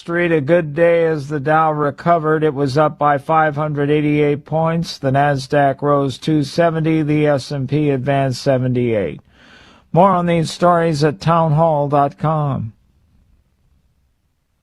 Street, a good day as the Dow recovered. It was up by 588 points. The Nasdaq rose 270. The S&P advanced 78. More on these stories at townhall.com.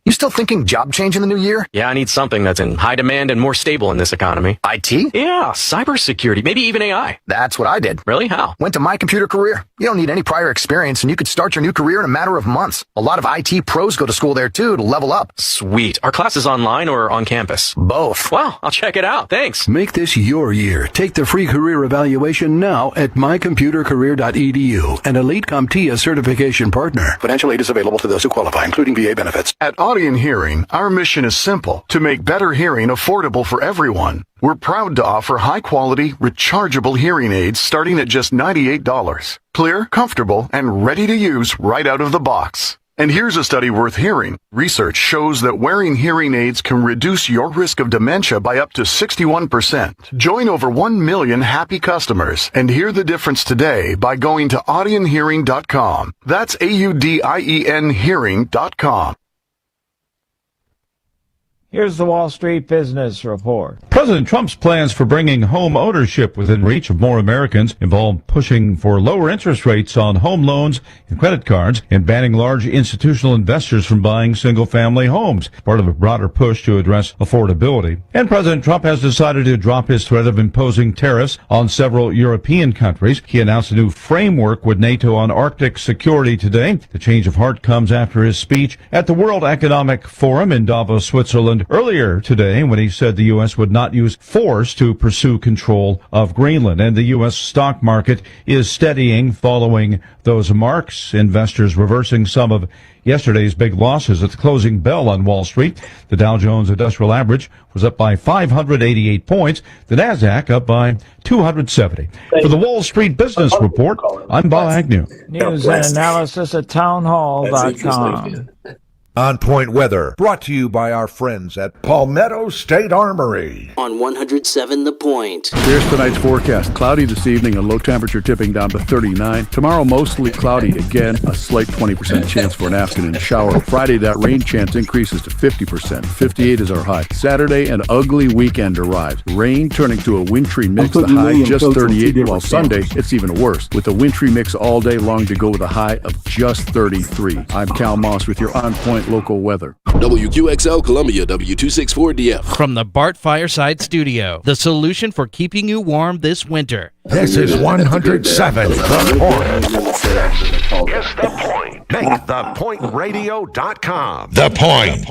You still thinking job change in the new year? Yeah, I need something that's in high demand and more stable in this economy. IT? Yeah, cybersecurity, maybe even AI. That's what I did. Really? How? Went to My Computer Career. You don't need any prior experience, and you could start your new career in a matter of months. A lot of IT pros go to school there, too, to level up. Sweet. Are classes online or on campus? Both. Well, I'll check it out. Thanks. Make this your year. Take the free career evaluation now at mycomputercareer.edu, an Elite CompTIA certification partner. Financial aid is available to those who qualify, including VA benefits. At Audion Hearing, our mission is simple: to make better hearing affordable for everyone. We're proud to offer high-quality, rechargeable hearing aids starting at just $98. Clear, comfortable, and ready to use right out of the box. And here's a study worth hearing. Research shows that wearing hearing aids can reduce your risk of dementia by up to 61%. Join over 1 million happy customers and hear the difference today by going to audionhearing.com. That's AUDIEN hearing.com. Here's the Wall Street Business Report. President Trump's plans for bringing home ownership within reach of more Americans involve pushing for lower interest rates on home loans and credit cards and banning large institutional investors from buying single-family homes, part of a broader push to address affordability. And President Trump has decided to drop his threat of imposing tariffs on several European countries. He announced a new framework with NATO on Arctic security today. The change of heart comes after his speech at the World Economic Forum in Davos, Switzerland, earlier today, when he said the U.S. would not use force to pursue control of Greenland. And the U.S. stock market is steadying following those remarks. Investors reversing some of yesterday's big losses at the closing bell on Wall Street. The Dow Jones Industrial Average was up by 588 points. The Nasdaq up by 270. For the Wall Street Business Report, I'm Bob Agnew. News and analysis at townhall.com. On Point Weather, brought to you by our friends at Palmetto State Armory. On 107 The Point. Here's tonight's forecast. Cloudy this evening, a low temperature tipping down to 39. Tomorrow, mostly cloudy again, a slight 20% chance for an afternoon shower. Friday, that rain chance increases to 50%. 58 is our high. Saturday, an ugly weekend arrives. Rain turning to a wintry mix, the high just 38, while Sunday, it's even worse, with a wintry mix all day long to go with a high of just 33. I'm Cal Moss with your On Point local weather. WQXL Columbia, W264DF. From the Bart Fireside Studio, the solution for keeping you warm this winter. This is 107 The Point. It's The Point. Make thepointradio.com. The Point.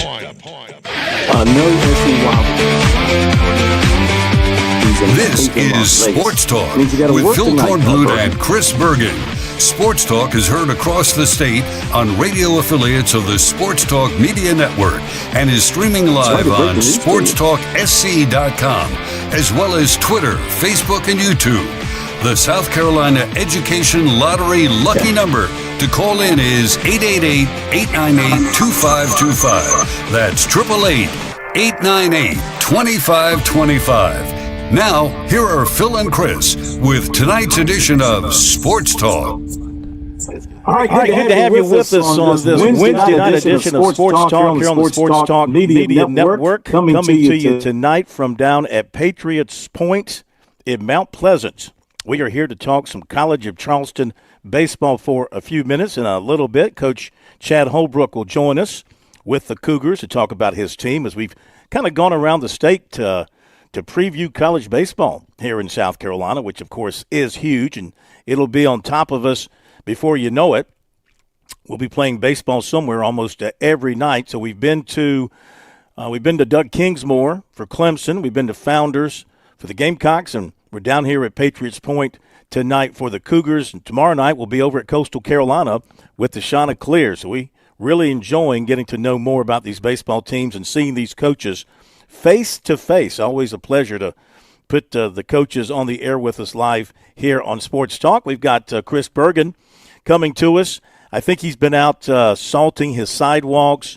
This is Sports Talk with Phil Kornblut and Chris Bergen. Sports Talk is heard across the state on radio affiliates of the Sports Talk Media Network and is streaming live on SportsTalkSC.com, as well as Twitter, Facebook, and YouTube. The South Carolina Education Lottery lucky number to call in is 888-898-2525. That's 888-898-2525. Now, here are Phil and Chris with tonight's edition of Sports Talk. All right, good to have you with us on this Wednesday night edition of Sports Talk here on the Sports Talk Media Network. Coming to you tonight from down at Patriots Point in Mount Pleasant. We are here to talk some College of Charleston baseball for a few minutes. In a little bit, Coach Chad Holbrook will join us with the Cougars to talk about his team as we've kind of gone around the state to preview college baseball here in South Carolina, which, of course, is huge, and it'll be on top of us before you know it. We'll be playing baseball somewhere almost every night. So we've been to Doug Kingsmore for Clemson. We've been to Founders for the Gamecocks, and we're down here at Patriots Point tonight for the Cougars. And tomorrow night we'll be over at Coastal Carolina with the Chanticleers. So we really enjoying getting to know more about these baseball teams and seeing these coaches face to face. Always a pleasure to put the coaches on the air with us live here on Sports Talk. We've got Chris Bergen coming to us. I think he's been out salting his sidewalks,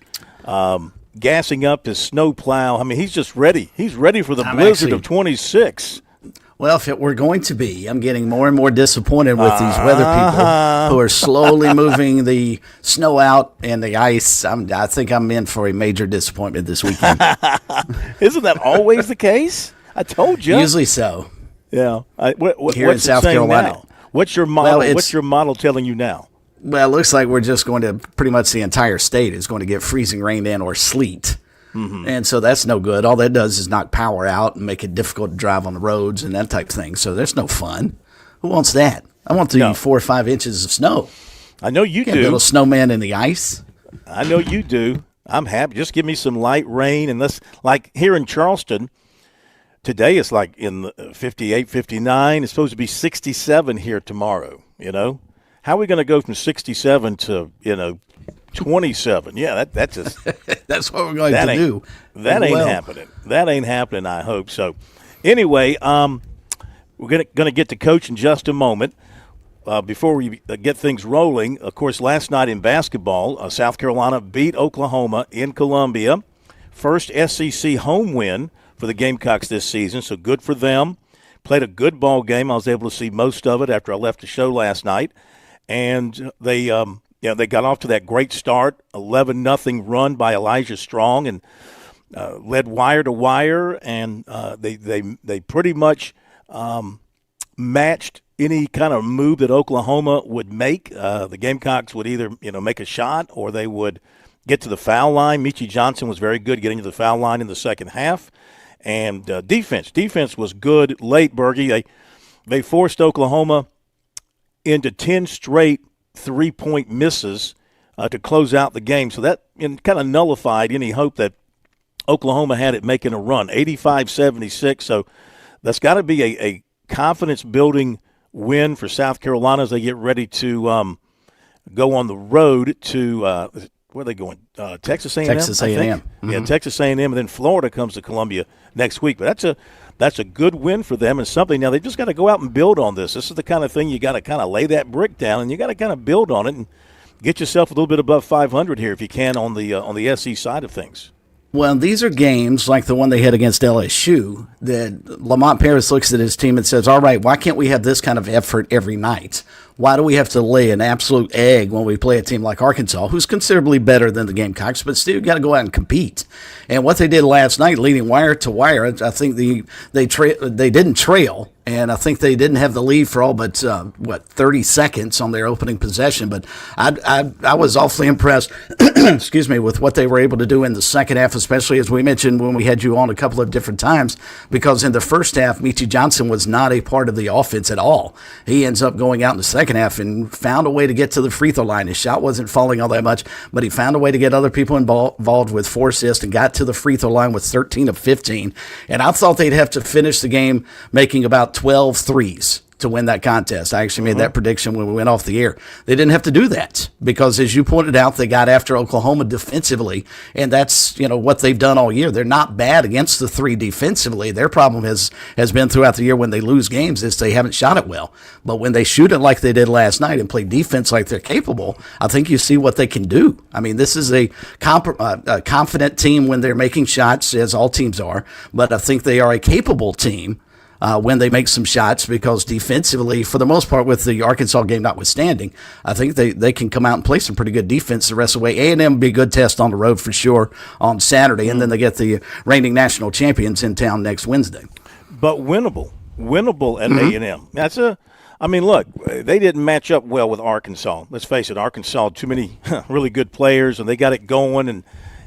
gassing up his snow plow. I mean, he's just ready. He's ready for the blizzard of 26. Well, if it were going to be, I'm getting more and more disappointed with these weather people who are slowly moving the snow out and the ice. I think I'm in for a major disappointment this weekend. Isn't that always the case? I told you. Usually so. Yeah. Here in South Carolina. Now? What's your model? What's your model telling you now? Well, it looks like we're just going to pretty much the entire state is going to get freezing rain in or sleet. Mm-hmm. And so that's no good. All that does is knock power out and make it difficult to drive on the roads and that type of thing. So there's no fun. Who wants that? I want 4 or 5 inches of snow. I know you do. Build a snowman in the ice. I know you do. I'm happy. Just give me some light rain. And let's, like here in Charleston, today it's like in the 58, 59. It's supposed to be 67 here tomorrow, How are we going to go from 67 to, 27? Yeah, that's just that's what we're going to do. That ain't happening. That ain't happening. I hope so. Anyway, we're gonna get to Coach in just a moment. Before we get things rolling, of course, last night in basketball, South Carolina beat Oklahoma in Columbia. First SEC home win for the Gamecocks this season, so good for them. Played a good ball game. I was able to see most of it after I left the show last night, and they got off to that great start, 11-0 run by Elijah Strong, and led wire to wire, and they pretty much matched any kind of move that Oklahoma would make. The Gamecocks would either make a shot or they would get to the foul line. Michi Johnson was very good getting to the foul line in the second half, and defense was good late. Bergie, they forced Oklahoma into 10 straight 3-point misses to close out the game. So that kind of nullified any hope that Oklahoma had at making a run, 85-76. So that's got to be a confidence-building win for South Carolina as they get ready to go on the road to where are they going? Texas A&M? Texas A&M. Mm-hmm. Yeah, Texas A&M, and then Florida comes to Columbia next week. But that's a good win for them and something. Now, they've just got to go out and build on this. This is the kind of thing you got to kind of lay that brick down, and you got to kind of build on it and get yourself a little bit above 500 here if you can on the SC side of things. Well, these are games like the one they had against LSU that Lamont Paris looks at his team and says, all right, why can't we have this kind of effort every night? Why do we have to lay an absolute egg when we play a team like Arkansas, who's considerably better than the Gamecocks, but still got to go out and compete? And what they did last night, leading wire to wire, I think they didn't trail, and I think they didn't have the lead for all but 30 seconds on their opening possession. But I was awfully impressed, excuse me, with what they were able to do in the second half, especially as we mentioned when we had you on a couple of different times, because in the first half, Michi Johnson was not a part of the offense at all. He ends up going out in the second half and found a way to get to the free throw line. His shot wasn't falling all that much, but he found a way to get other people involved with 4 assists and got to the free throw line with 13 of 15. And I thought they'd have to finish the game making about 12 threes to win that contest. I actually made that prediction when we went off the air. They didn't have to do that because, as you pointed out, they got after Oklahoma defensively, and that's what they've done all year. They're not bad against the three defensively. Their problem has been throughout the year when they lose games is they haven't shot it well. But when they shoot it like they did last night and play defense like they're capable, I think you see what they can do. I mean, this is a confident team when they're making shots, as all teams are, but I think they are a capable team when they make some shots, because defensively, for the most part, with the Arkansas game notwithstanding, I think they can come out and play some pretty good defense the rest of the way. A&M will be a good test on the road for sure on Saturday, and then they get the reigning national champions in town next Wednesday. But winnable at A&M. Look, they didn't match up well with Arkansas. Let's face it, Arkansas, too many really good players, and they got it going, and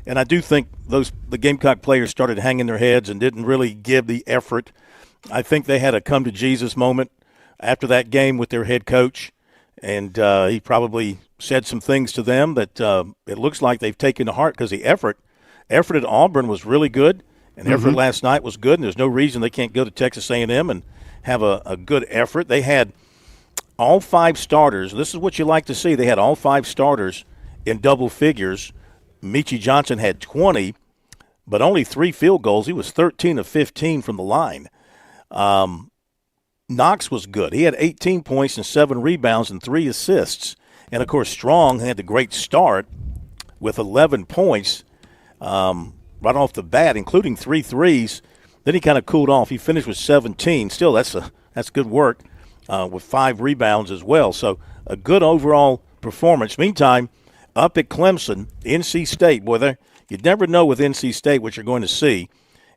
I do think the Gamecock players started hanging their heads and didn't really give the effort. I think they had a come-to-Jesus moment after that game with their head coach, and he probably said some things to them that it looks like they've taken to heart, because the effort at Auburn was really good, and effort last night was good, and there's no reason they can't go to Texas A&M and have a good effort. They had all 5 starters. This is what you like to see. They had all 5 starters in double figures. Michi Johnson had 20, but only 3 field goals. He was 13 of 15 from the line. Knox was good. He had 18 points and 7 rebounds and 3 assists. And, of course, Strong had the great start with 11 points right off the bat, including 3 threes. Then he kind of cooled off. He finished with 17. Still, that's good work with 5 rebounds as well. So a good overall performance. Meantime, up at Clemson, NC State, boy, you'd never know with NC State what you're going to see.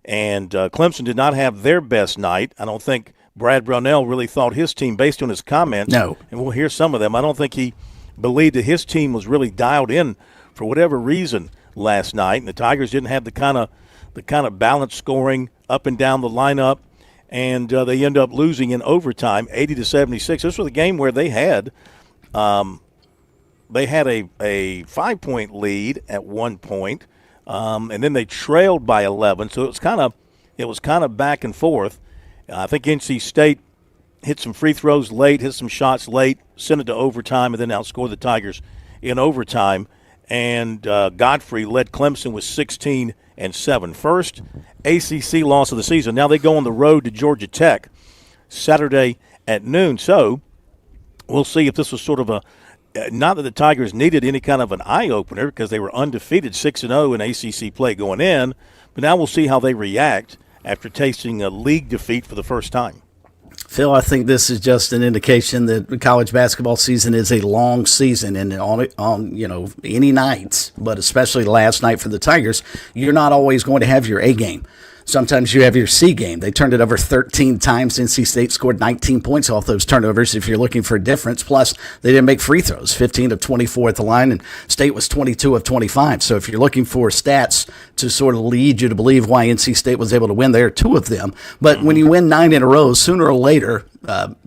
And Clemson did not have their best night. I don't think Brad Brownell really thought his team, based on his comments. No. And we'll hear some of them. I don't think he believed that his team was really dialed in for whatever reason last night. And the Tigers didn't have the kind of balanced scoring up and down the lineup. And they end up losing in overtime, 80-76. This was a game where they had a 5-point lead at one point, and then they trailed by 11. So it was kind of back and forth. I think NC State hit some free throws late, hit some shots late, sent it to overtime, and then outscored the Tigers in overtime. And Godfrey led Clemson with 16-7. First ACC loss of the season. Now they go on the road to Georgia Tech Saturday at noon. So we'll see if this was sort of not that the Tigers needed any kind of an eye-opener because they were undefeated 6-0 in ACC play going in, but now we'll see how they react after tasting a league defeat for the first time. Phil, I think this is just an indication that the college basketball season is a long season, and on any nights, but especially last night for the Tigers, you're not always going to have your A game. Sometimes you have your C game. They turned it over 13 times. NC State scored 19 points off those turnovers if you're looking for a difference. Plus, they didn't make free throws, 15 of 24 at the line, and State was 22 of 25. So if you're looking for stats to sort of lead you to believe why NC State was able to win, there are 2 of them. But when you win 9 in a row, sooner or later,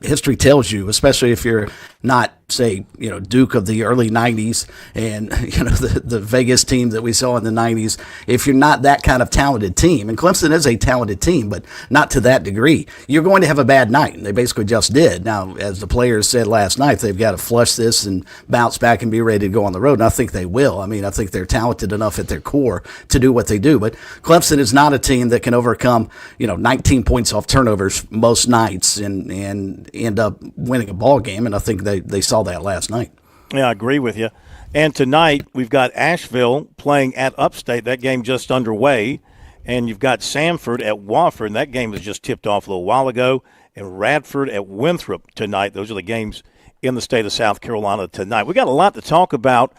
history tells you, especially if you're not, say, Duke of the early 90s and, the Vegas team that we saw in the 90s, if you're not that kind of talented team, and Clemson is a talented team, but not to that degree, you're going to have a bad night, and they basically just did. Now, as the players said last night, they've got to flush this and bounce back and be ready to go on the road, and I think they will. I mean, I think they're talented enough at their core to do what they do, but Clemson is not a team that can overcome, 19 points off turnovers most nights and end up winning a ball game, and I think they saw that last night. Yeah, I agree with you. And tonight we've got Asheville playing at Upstate. That game just underway. And you've got Samford at Wofford, and that game was just tipped off a little while ago. And Radford at Winthrop tonight. Those are the games in the state of South Carolina tonight. We got a lot to talk about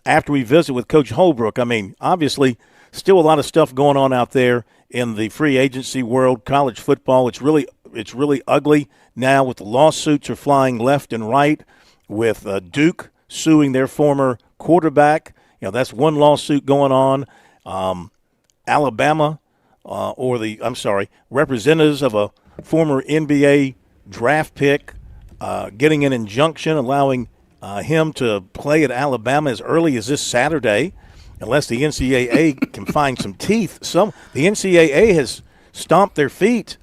after we visit with Coach Holbrook. I mean, obviously, still a lot of stuff going on out there in the free agency world, college football. It's really ugly now with the lawsuits are flying left and right, with Duke suing their former quarterback. That's one lawsuit going on. Alabama, representatives of a former NBA draft pick getting an injunction allowing him to play at Alabama as early as this Saturday, unless the NCAA can find some teeth. The NCAA has stomped their feet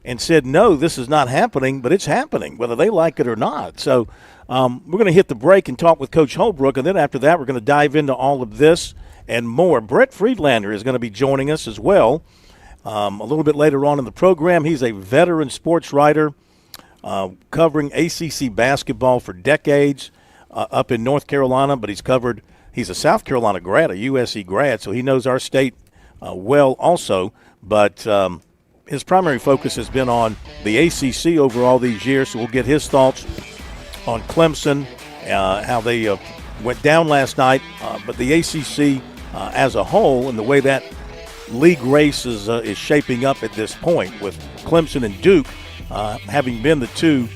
and said, no, this is not happening, but it's happening, whether they like it or not. So we're going to hit the break and talk with Coach Holbrook, and then after that we're going to dive into all of this and more. Brett Friedlander is going to be joining us as well a little bit later on in the program. He's a veteran sports writer covering ACC basketball for decades up in North Carolina, but he's a South Carolina grad, a USC grad, so he knows our state well also, but his primary focus has been on the ACC over all these years, so we'll get his thoughts on Clemson, how they went down last night, but the ACC as a whole and the way that league race is shaping up at this point, with Clemson and Duke having been the two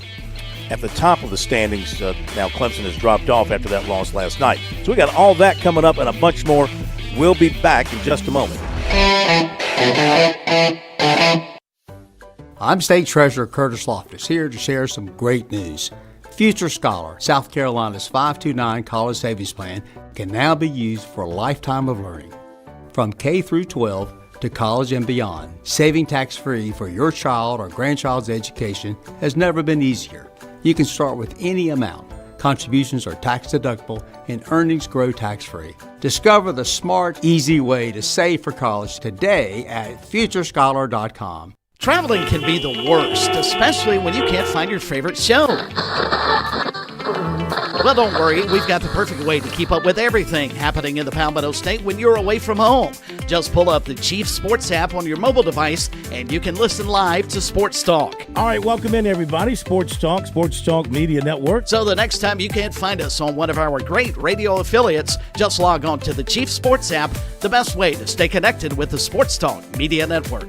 at the top of the standings. Now Clemson has dropped off after that loss last night. So we got all that coming up and a bunch more. We'll be back in just a moment. I'm State Treasurer Curtis Loftus, here to share some great news. Future Scholar, South Carolina's 529 college savings plan, can now be used for a lifetime of learning. From K through 12 to college and beyond, saving tax-free for your child or grandchild's education has never been easier. You can start with any amount. Contributions are tax-deductible and earnings grow tax-free. Discover the smart, easy way to save for college today at futurescholar.com. Traveling can be the worst, especially when you can't find your favorite show. Well, don't worry. We've got the perfect way to keep up with everything happening in the Palmetto State when you're away from home. Just pull up the Chief Sports app on your mobile device, and you can listen live to Sports Talk. All right, welcome in, everybody. Sports Talk Media Network. So the next time you can't find us on one of our great radio affiliates, just log on to the Chief Sports app, the best way to stay connected with the Sports Talk Media Network.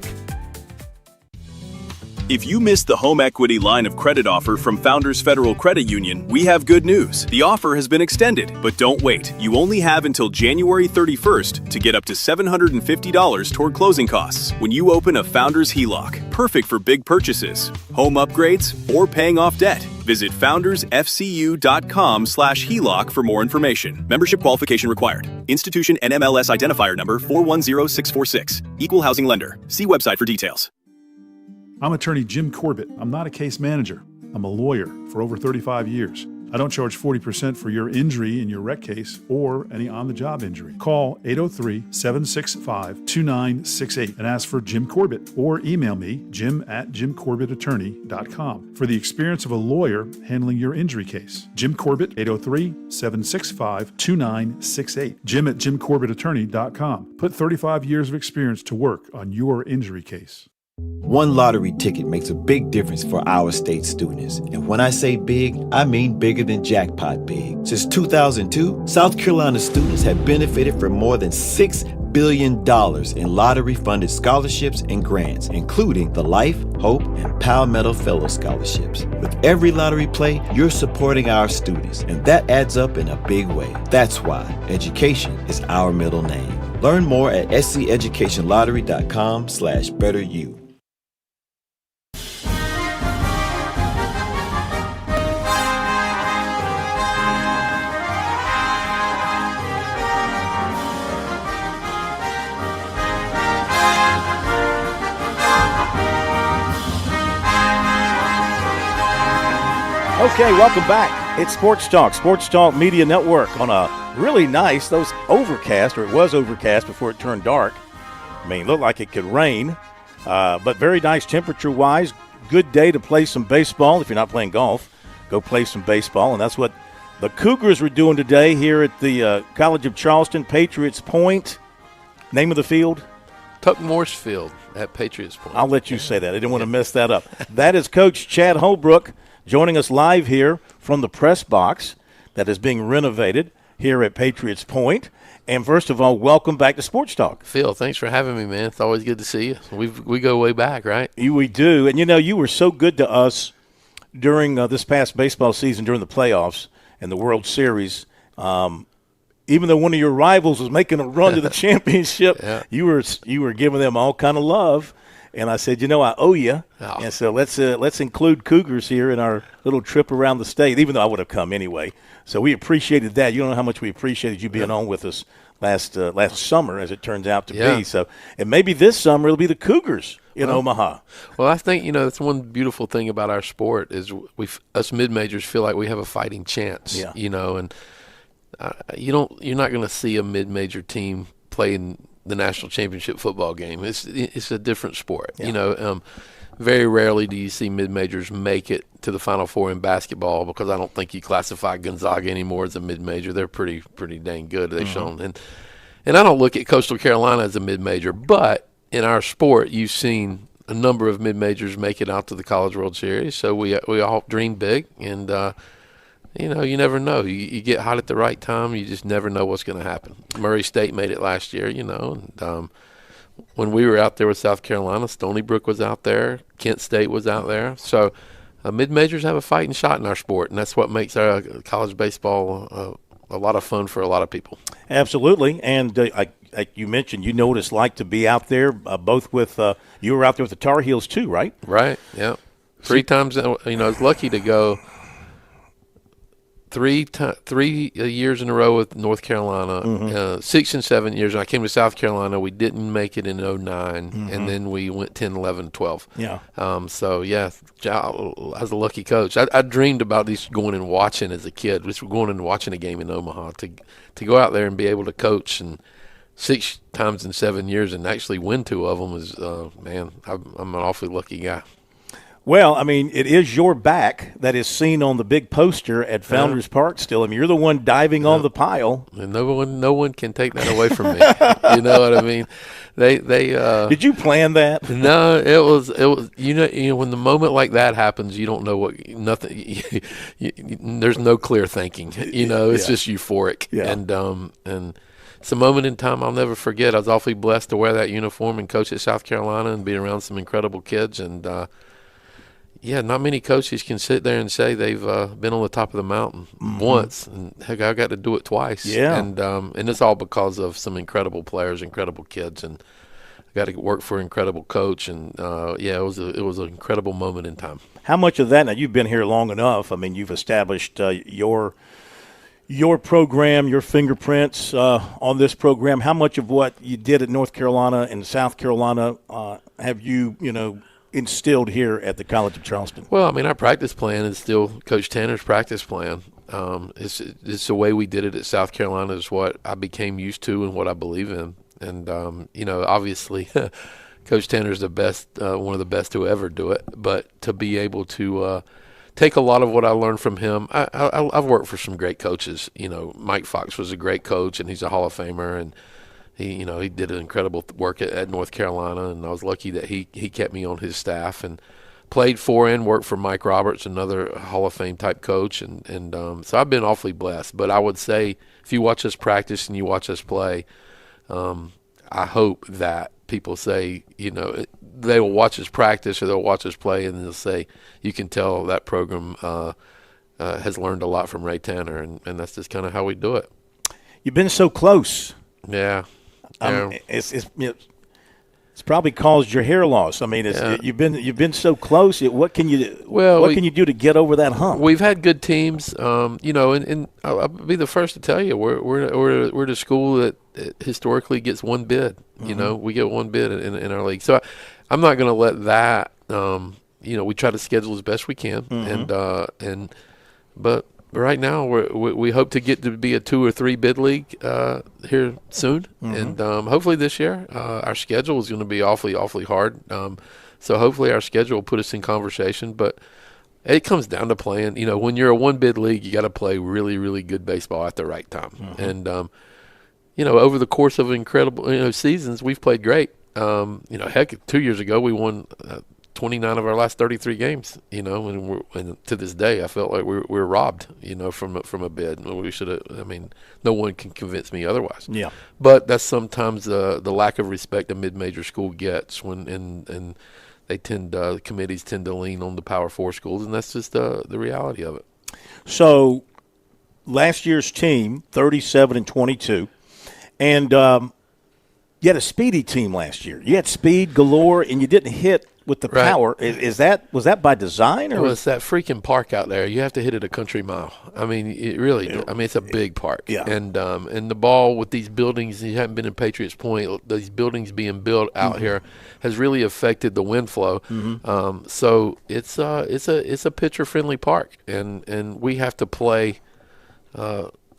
If you missed the home equity line of credit offer from Founders Federal Credit Union, we have good news. The offer has been extended, but don't wait. You only have until January 31st to get up to $750 toward closing costs when you open a Founders HELOC. Perfect for big purchases, home upgrades, or paying off debt. Visit foundersfcu.com/HELOC for more information. Membership qualification required. Institution NMLS identifier number 410646. Equal housing lender. See website for details. I'm attorney Jim Corbett. I'm not a case manager. I'm a lawyer for over 35 years. I don't charge 40% for your injury in your wreck case or any on-the-job injury. Call 803-765-2968 and ask for Jim Corbett, or email me, jim@jimcorbettattorney.com, for the experience of a lawyer handling your injury case. Jim Corbett, 803-765-2968. jim@jimcorbettattorney.com. Put 35 years of experience to work on your injury case. One lottery ticket makes a big difference for our state students. And when I say big, I mean bigger than jackpot big. Since 2002, South Carolina students have benefited from more than $6 billion in lottery-funded scholarships and grants, including the Life, Hope, and Palmetto Fellow Scholarships. With every lottery play, you're supporting our students, and that adds up in a big way. That's why education is our middle name. Learn more at sceducationlottery.com/betteryou. Okay, welcome back. It's Sports Talk Media Network on a really nice, those overcast, or it was overcast before it turned dark. I mean, it looked like it could rain, but very nice temperature-wise. Good day to play some baseball. If you're not playing golf, go play some baseball, and that's what the Cougars were doing today here at the College of Charleston, Patriots Point. Name of the field? Tuck Morse Field at Patriots Point. I'll let you say that. I didn't want to mess that up. That is Coach Chad Holbrook joining us live here from the press box that is being renovated here at Patriots Point. And first of all, welcome back to Sports Talk. Phil, thanks for having me, man. It's always good to see you. We go way back, right? We do. And, you know, you were so good to us during this past baseball season, during the playoffs and the World Series. Even though one of your rivals was making a run to the championship, yeah. you were giving them all kind of love. And I said, you know, I owe you. Oh. And so let's include Cougars here in our little trip around the state, even though I would have come anyway. So we appreciated that. You don't know how much we appreciated you being on with us last summer, as it turns out to be. So, and maybe this summer it'll be the Cougars in Omaha. Well, I think, you know, that's one beautiful thing about our sport is us mid-majors feel like we have a fighting chance. Yeah. You know, and you're not going to see a mid-major team play in the national championship football game. It's a different sport. Yeah. You know, very rarely do you see mid-majors make it to the Final Four in basketball, because I don't think you classify Gonzaga anymore as a mid-major. They're pretty dang good. They've shown. And I don't look at Coastal Carolina as a mid-major, but in our sport, you've seen a number of mid-majors make it out to the College World Series. So we all dream big, and you know, you never know. You get hot at the right time. You just never know what's going to happen. Murray State made it last year, you know. And, when we were out there with South Carolina, Stony Brook was out there. Kent State was out there. So mid-majors have a fighting shot in our sport, and that's what makes our college baseball a lot of fun for a lot of people. Absolutely. And like you mentioned, you know what it's like to be out there, both with you were out there with the Tar Heels too, right? Right, yeah. 3 times, you know, I was lucky to go – three years in a row with North Carolina, 6 and 7 years. I came to South Carolina. We didn't make it in 2009, and then we went 10, 11, 12. Yeah. So, yeah, I was a lucky coach. I dreamed about these going and watching as a kid, just going and watching a game in Omaha. To go out there and be able to coach and 6 times in 7 years and actually win 2 of them is, man, I'm an awfully lucky guy. Well, I mean, it is your back that is seen on the big poster at Founders Park still. I mean, you're the one diving on the pile. And no one can take that away from me. You know what I mean? They Did you plan that? No, it was you know when the moment like that happens, you don't know there's no clear thinking. You know, it's just euphoric. Yeah. And it's a moment in time I'll never forget. I was awfully blessed to wear that uniform and coach at South Carolina and be around some incredible kids. And not many coaches can sit there and say they've been on the top of the mountain once. And heck, I got to do it twice. Yeah. And it's all because of some incredible players, incredible kids, and I got to work for an incredible coach. And it was an incredible moment in time. How much of that? Now you've been here long enough. I mean, you've established your program, your fingerprints on this program. How much of what you did at North Carolina and South Carolina have you instilled here at the College of Charleston? Well, I mean, our practice plan is still Coach Tanner's practice plan. It's the way we did it at South Carolina is what I became used to and what I believe in. And, obviously Coach Tanner's the best, one of the best to ever do it. But to be able to take a lot of what I learned from him, I've worked for some great coaches. You know, Mike Fox was a great coach, and he's a Hall of Famer. And he did an incredible work at North Carolina, and I was lucky that he kept me on his staff and played for and worked for Mike Roberts, another Hall of Fame type coach, and so I've been awfully blessed. But I would say if you watch us practice and you watch us play, I hope that people say, they will watch us practice or they'll watch us play and they'll say, you can tell that program has learned a lot from Ray Tanner, and that's just kind of how we do it. You've been so close. Yeah. It's probably caused your hair loss. I mean, you've been so close. What can you do? What can you do to get over that hump? We've had good teams, and I'll be the first to tell you we're the school that historically gets one bid. Mm-hmm. We get one bid in our league. So I'm not going to let that. We try to schedule as best we can, Mm-hmm. But right now we hope to get to be a 2 or 3 bid league here soon, Mm-hmm. and hopefully this year. Our schedule is going to be awfully hard, so hopefully our schedule will put us in conversation. But it comes down to playing. When you're a 1 bid league, you got to play really, really good baseball at the right time. Mm-hmm. And over the course of incredible seasons, we've played great. Heck, 2 years ago we won 29 of our last 33 games, and to this day I felt like we're robbed, from a bid. We should have. I mean, no one can convince me otherwise. Yeah. But that's sometimes the lack of respect a mid-major school gets when and they committees tend to lean on the Power 4 schools, and that's just the reality of it. So, last year's team 37-22, and you had a speedy team last year. You had speed galore, and you didn't hit with the power. Was that by design, or it's that freaking park out there? You have to hit it a country mile. I mean, it really. I mean, it's a big park. Yeah. And the ball with these buildings. You haven't been in Patriots Point. These buildings being built out Mm-hmm. here has really affected the wind flow. Mm-hmm. So it's a pitcher friendly park, and we have to play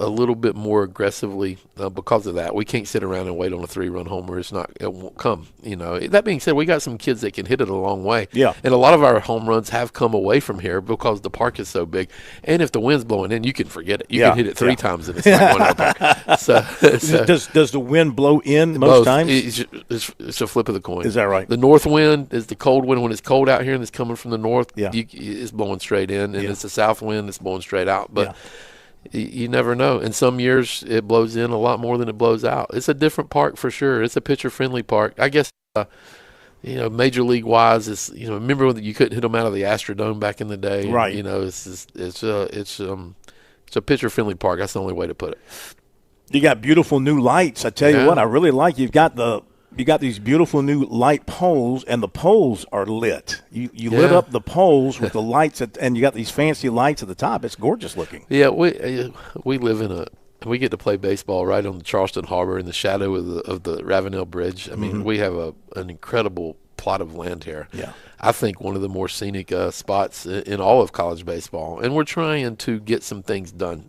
a little bit more aggressively because of that. We can't sit around and wait on a 3-run homer. It won't come. That being said, we got some kids that can hit it a long way. Yeah. And a lot of our home runs have come away from here because the park is so big. And if the wind's blowing in, you can forget it. You can hit it 3 times and it's not going out there. So does the wind blow in most times? It's a flip of the coin. Is that right? The north wind is the cold wind. When it's cold out here and it's coming from the north, Yeah. it's blowing straight in. And Yeah. it's the south wind that's blowing straight out. But you never know. In some years, it blows in a lot more than it blows out. It's a different park for sure. It's a pitcher-friendly park. I guess, major league-wise, remember when you couldn't hit them out of the Astrodome back in the day? Right. It's a pitcher-friendly park. That's the only way to put it. You got beautiful new lights. I tell you what, I really like. You got these beautiful new light poles, and the poles are lit. You lit up the poles with the lights, and you got these fancy lights at the top. It's gorgeous looking. Yeah, we live we get to play baseball right on the Charleston Harbor in the shadow of the Ravenel Bridge. I mean, we have an incredible plot of land here. Yeah. I think one of the more scenic spots in all of college baseball, and we're trying to get some things done.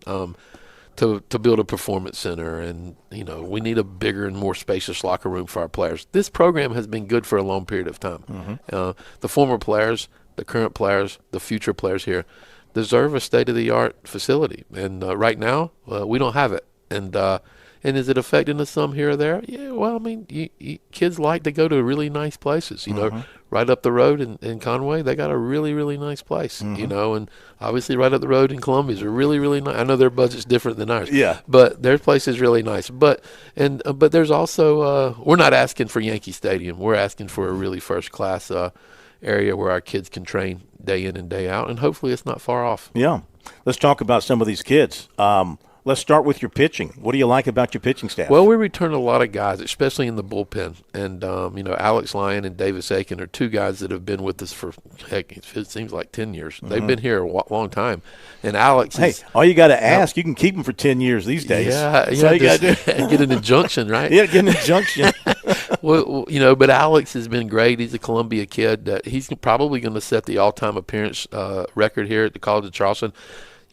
To build a performance center, and we need a bigger and more spacious locker room for our players. This program has been good for a long period of time. Mm-hmm. The former players, the current players, the future players here, deserve a state-of-the-art facility. And right now, we don't have it. And is it affecting us some here or there? Yeah, well, I mean, kids like to go to really nice places. You know, right up the road in Conway, they got a really, really nice place, you know, and obviously right up the road in Columbia is a really, really nice. I know their budget's different than ours. Yeah. But their place is really nice. But there's also, we're not asking for Yankee Stadium. We're asking for a really first-class area where our kids can train day in and day out, and hopefully it's not far off. Yeah. Let's talk about some of these kids. Let's start with your pitching. What do you like about your pitching staff? Well, we return a lot of guys, especially in the bullpen. And, you know, Alex Lyon and Davis Aiken are two guys that have been with us for, heck, it seems like 10 years. They've been here a long time. And Alex is all you got to ask, you can keep them for 10 years these days. Yeah, That's all you got to do. Get an injunction, right? Yeah, get an injunction. Well, you know, but Alex has been great. He's a Columbia kid. He's probably going to set the all-time appearance record here at the College of Charleston.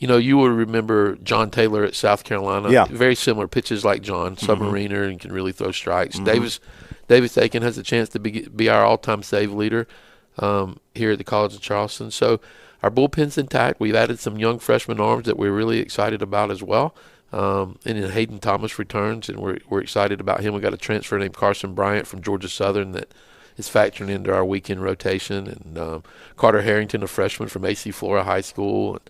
You know, you will remember John Taylor at South Carolina. Yeah. Very similar pitches like John, submariner, and can really throw strikes. Davis Aiken has a chance to be our all-time save leader here at the College of Charleston. So our bullpen's intact. We've added some young freshman arms that we're really excited about as well. And then Hayden Thomas returns, and we're excited about him. We got a transfer named Carson Bryant from Georgia Southern that is factoring into our weekend rotation. And Carter Harrington, a freshman from AC Flora High School.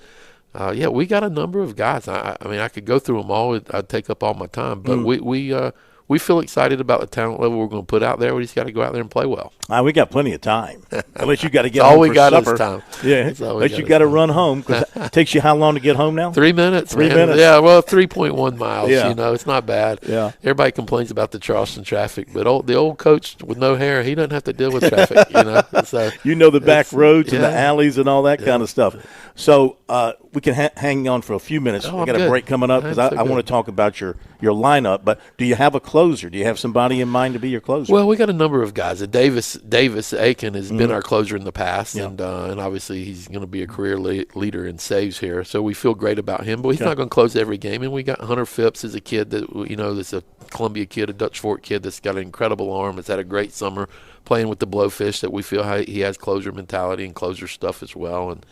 Yeah, we got a number of guys. I mean, I could go through them all. I'd take up all my time. But we feel excited about the talent level we're going to put out there. We just got to go out there and play well. We got plenty of time. Unless you got to get all home we for got supper. is time. Yeah, unless you got to run home. Because it takes you how long to get home now? 3 minutes. 3 man. minutes. Yeah, well, 3.1 miles. Yeah. You know, it's not bad. Yeah. Everybody complains about the Charleston traffic, but the old coach with no hair, he doesn't have to deal with traffic. You know, so you know the back roads and the alleys and all that kind of stuff. So we can hang on for a few minutes. Oh, we got a break coming up because I want to talk about your lineup. But do you have a closer? Do you have somebody in mind to be your closer? Well, we got a number of guys. Davis Aiken has been our closer in the past, and obviously he's going to be a career leader in saves here. So we feel great about him. But he's not going to close every game. And we got Hunter Phipps as a kid that that's a Columbia kid, a Dutch Fork kid that's got an incredible arm. Has had a great summer playing with the Blowfish. That we feel he has closer mentality and closer stuff as well. And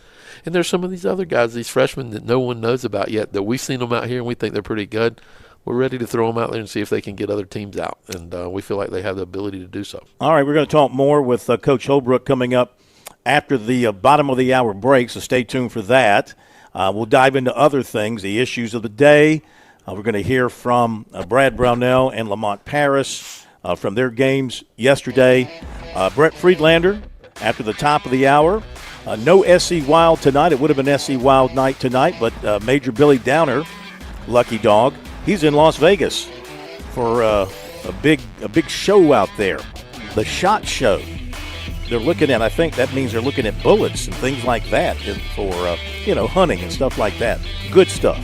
there's some of these other guys, these freshmen that no one knows about yet, that we've seen them out here and we think they're pretty good. We're ready to throw them out there and see if they can get other teams out. And we feel like they have the ability to do so. All right, we're going to talk more with Coach Holbrook coming up after the bottom of the hour break, so stay tuned for that. We'll dive into other things, the issues of the day. We're going to hear from Brad Brownell and Lamont Paris from their games yesterday. Brett Friedlander after the top of the hour. No SC Wild tonight. It would have been SC Wild night tonight, but Major Billy Downer, lucky dog, he's in Las Vegas for a big show out there, the SHOT Show. They're looking at, I think that means they're looking at bullets and things like that for hunting and stuff like that. Good stuff.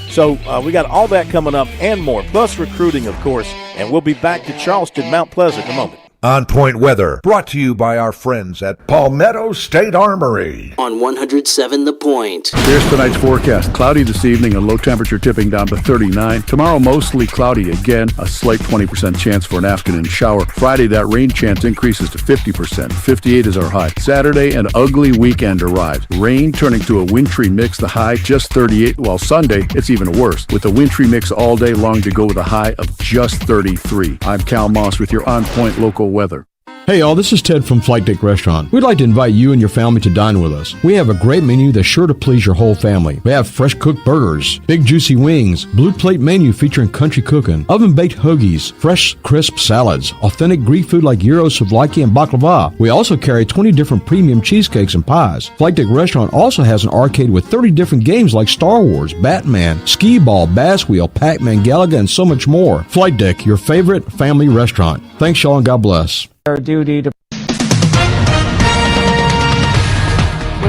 So we got all that coming up and more, plus recruiting, of course. And we'll be back to Charleston, Mount Pleasant in a moment. On Point Weather, brought to you by our friends at Palmetto State Armory. On 107 The Point. Here's tonight's forecast. Cloudy this evening and low temperature tipping down to 39. Tomorrow, mostly cloudy again. A slight 20% chance for an afternoon shower. Friday, that rain chance increases to 50%. 58 is our high. Saturday, an ugly weekend arrives. Rain turning to a wintry mix, the high just 38. While Sunday, it's even worse, with a wintry mix all day long to go with a high of just 33. I'm Cal Moss with your On Point local weather. Hey all, this is Ted from Flight Deck Restaurant. We'd like to invite you and your family to dine with us. We have a great menu that's sure to please your whole family. We have fresh cooked burgers, big juicy wings, blue plate menu featuring country cooking, oven baked hoagies, fresh crisp salads, authentic Greek food like gyros, souvlaki, and baklava. We also carry 20 different premium cheesecakes and pies. Flight Deck Restaurant also has an arcade with 30 different games like Star Wars, Batman, Skee Ball, Bass Wheel, Pac-Man, Galaga, and so much more. Flight Deck, your favorite family restaurant. Thanks y'all and God bless. Our duty to. With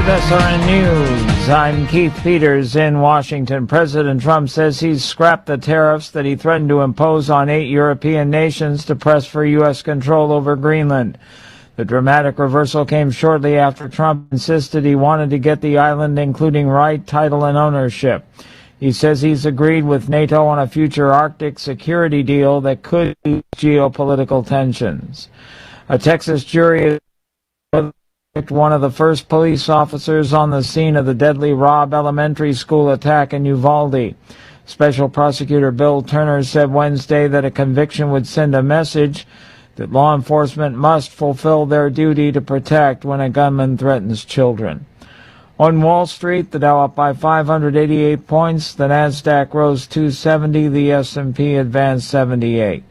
SRN News, I'm Keith Peters in Washington. President Trump says he's scrapped the tariffs that he threatened to impose on 8 European nations to press for U.S. control over Greenland. The dramatic reversal came shortly after Trump insisted he wanted to get the island, including right, title, and ownership. He says he's agreed with NATO on a future Arctic security deal that could ease geopolitical tensions. A Texas jury one of the first police officers on the scene of the deadly Robb Elementary School attack in Uvalde. Special Prosecutor Bill Turner said Wednesday that a conviction would send a message that law enforcement must fulfill their duty to protect when a gunman threatens children. On Wall Street, the Dow up by 588 points, the Nasdaq rose 270, the S&P advanced 78.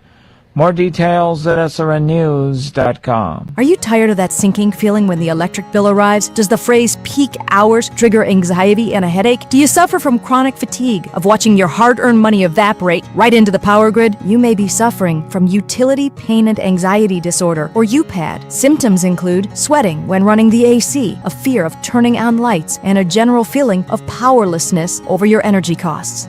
More details at srnnews.com. Are you tired of that sinking feeling when the electric bill arrives? Does the phrase peak hours trigger anxiety and a headache? Do you suffer from chronic fatigue, of watching your hard-earned money evaporate right into the power grid? You may be suffering from utility pain and anxiety disorder, or UPAD. Symptoms include sweating when running the AC, a fear of turning on lights, and a general feeling of powerlessness over your energy costs.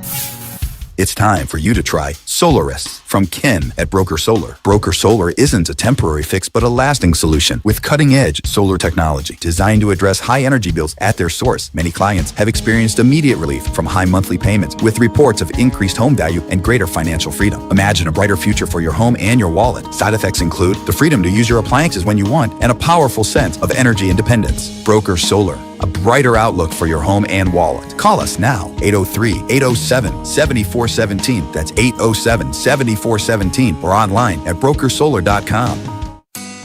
It's time for you to try Solarists from Ken at Broker Solar. Broker Solar isn't a temporary fix, but a lasting solution with cutting-edge solar technology designed to address high energy bills at their source. Many clients have experienced immediate relief from high monthly payments with reports of increased home value and greater financial freedom. Imagine a brighter future for your home and your wallet. Side effects include the freedom to use your appliances when you want and a powerful sense of energy independence. Broker Solar, a brighter outlook for your home and wallet. Call us now, 803-807-7417. That's 807-7417 or online at brokersolar.com.